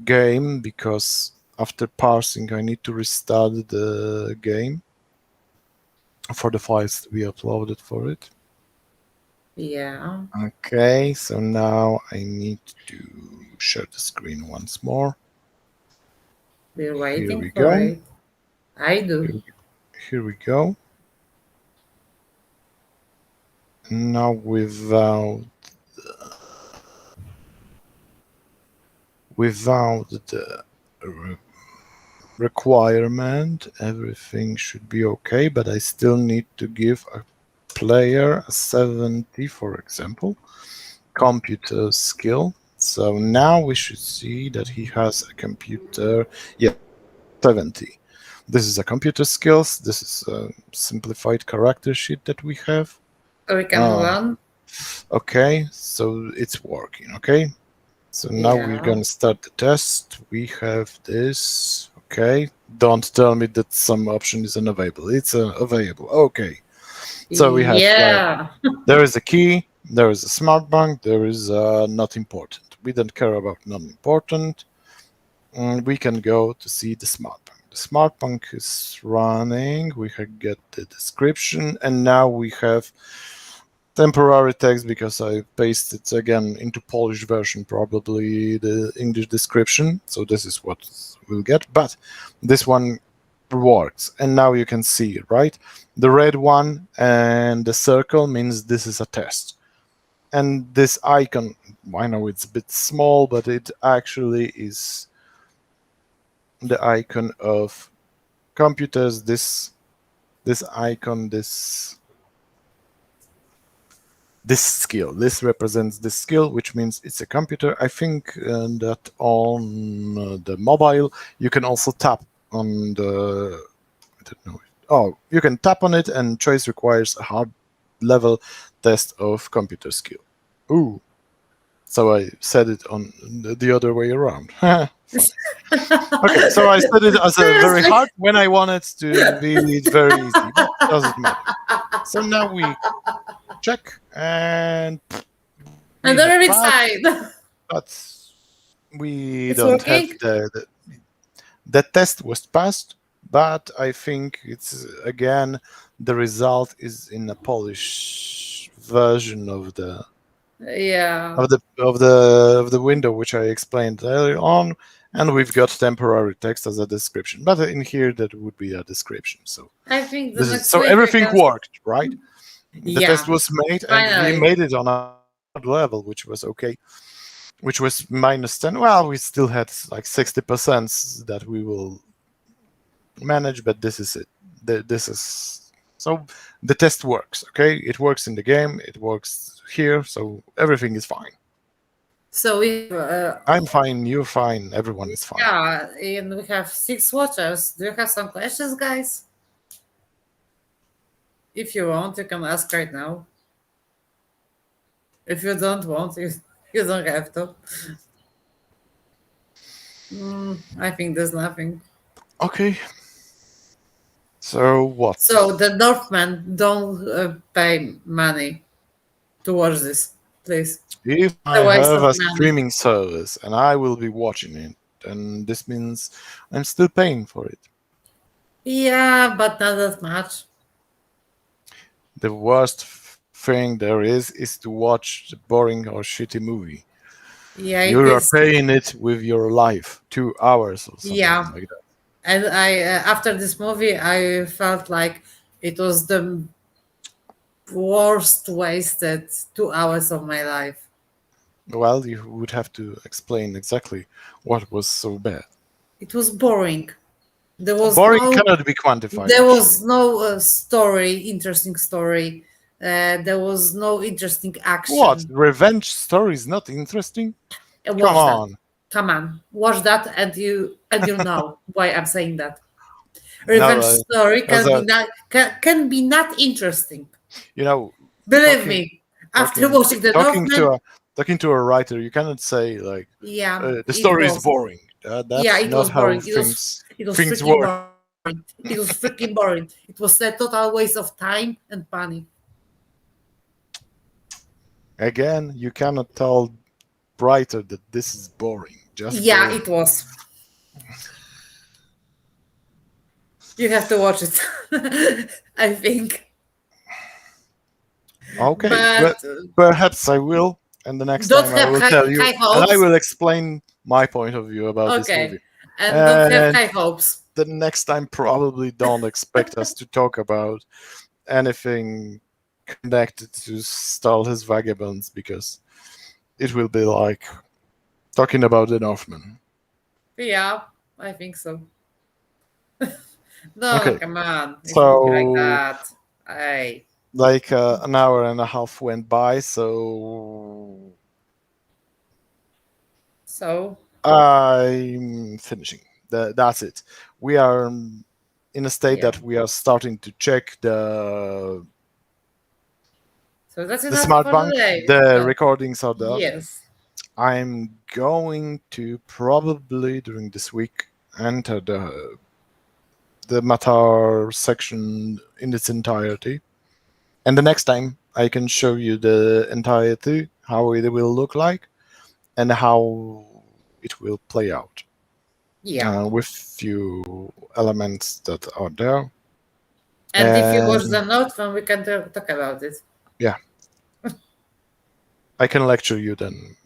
game because after parsing I need to restart the game for the files to be uploaded for it. Yeah. Okay, so now I need to share the screen once more. We're Here waiting we for go. it. I do. Here, here we go. Now without the requirement, everything should be okay, but I still need to give a player a 70, for example, computer skill. So now we should see that he has a computer, yeah, 70. This is a computer skills. This is a simplified character sheet that we have. So we can Uh, run. okay, so it's working. Okay, so now we're Yeah. gonna start the test. We have this. Okay, don't tell me that some option is unavailable. It's available. Okay, so we have Yeah. there is a key, there is a smart bank, there is not important. We don't care about non important. We can go to see the smart bank. The smart bank is running. We have get the description, and now we have temporary text because I pasted again into Polish version, probably the English description. So this is what we'll get. But this one works, and now you can see it, right? The red one and the circle means this is a test. And this icon, I know it's a bit small, but it actually is the icon of computers. This icon, this skill. This represents this skill, which means it's a computer. I think that on the mobile, you can also tap on the. I don't know. Oh, you can tap on it, and choice requires a hard level test of computer skill. Ooh. So I said it on the other way around. Funny. Okay, so I said it as a very Seriously. hard when I wanted to be very easy, but doesn't matter. So now we check, and And we the have Revit passed, side. but we It's don't have working. the test was passed, but I think it's again the result is in a Polish version of the Yeah. window which I explained earlier on, and we've got temporary text as a description. But in here that would be a description. So I think the this is next so week I everything can. worked, right? The test Yeah. was made, and we Finally. made it on a level, which was okay, which was -10. Well, we still had like 60% that we will manage, but this is it. This is so the test works. Okay, it works in the game, it works here, so everything is fine. So we have, I'm fine, you're fine, everyone is fine. yeah, and we have 6 watchers. Do you have some questions, guys? If you want, you can ask right now. If you don't want, you don't have to. I think there's nothing. Okay, so what? So the Northmen don't pay money to watch this, please. If It's I a waste have of a money. streaming service and I will be watching it, and this means I'm still paying for it. Yeah, but not that much. The worst thing there is to watch a boring or shitty movie. Yeah, You it are is. paying it with your life, 2 hours or something Yeah, like that. and I after this movie, I felt like it was the worst wasted 2 hours of my life. Well, you would have to explain exactly what was so bad. It was boring. There was Boring no cannot be quantified, there actually. was no story, interesting story. There was no interesting What? action. Revenge story is not interesting? Come Watch that. on. Come on, watch that, and you know why I'm saying that. No, Revenge story as can be a can be not interesting. you know, Believe talking me. After talking watching the talking to Northman, a talking to a writer, you cannot say like yeah, the it story is was. boring. Yeah, That's it not was how boring. It was things freaking work. boring. It was freaking boring. It was a total waste of time and money. Again, you cannot tell writer that this is boring. Just Yeah, it boring. was. You have to watch it. I think. Okay, But but perhaps I will, and the next don't time I have will tell you, high and I hopes. will explain my point of view about this movie. Okay. And don't have And high hopes. the next time, probably don't expect us to talk about anything connected to Starless Vagabonds because it will be like talking about the Northman. Yeah, I think so. No, Okay, come on. It won't be like so that. Hey. like an hour and a half went by, so So, I'm finishing. That's it. We are in a state yeah. that we are starting to check So that's the enough smart for bank. today. The No. recordings are there. Yes. I'm going to probably during this week enter the Matar section in its entirety, and the next time I can show you the entirety, how it will look like, and how it will play out Yeah. with few elements that are there. And if you watch And the note, then we can talk about it. yeah, I can lecture you then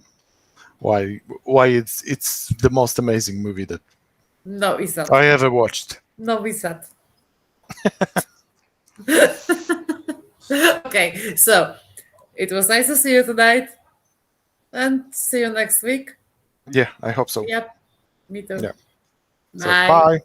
why it's the most amazing movie that No, it's not. I ever watched. No, it's not. Okay, so it was nice to see you tonight and see you next week. Yeah, I hope so. Yep, me too. Yeah. So Bye. bye.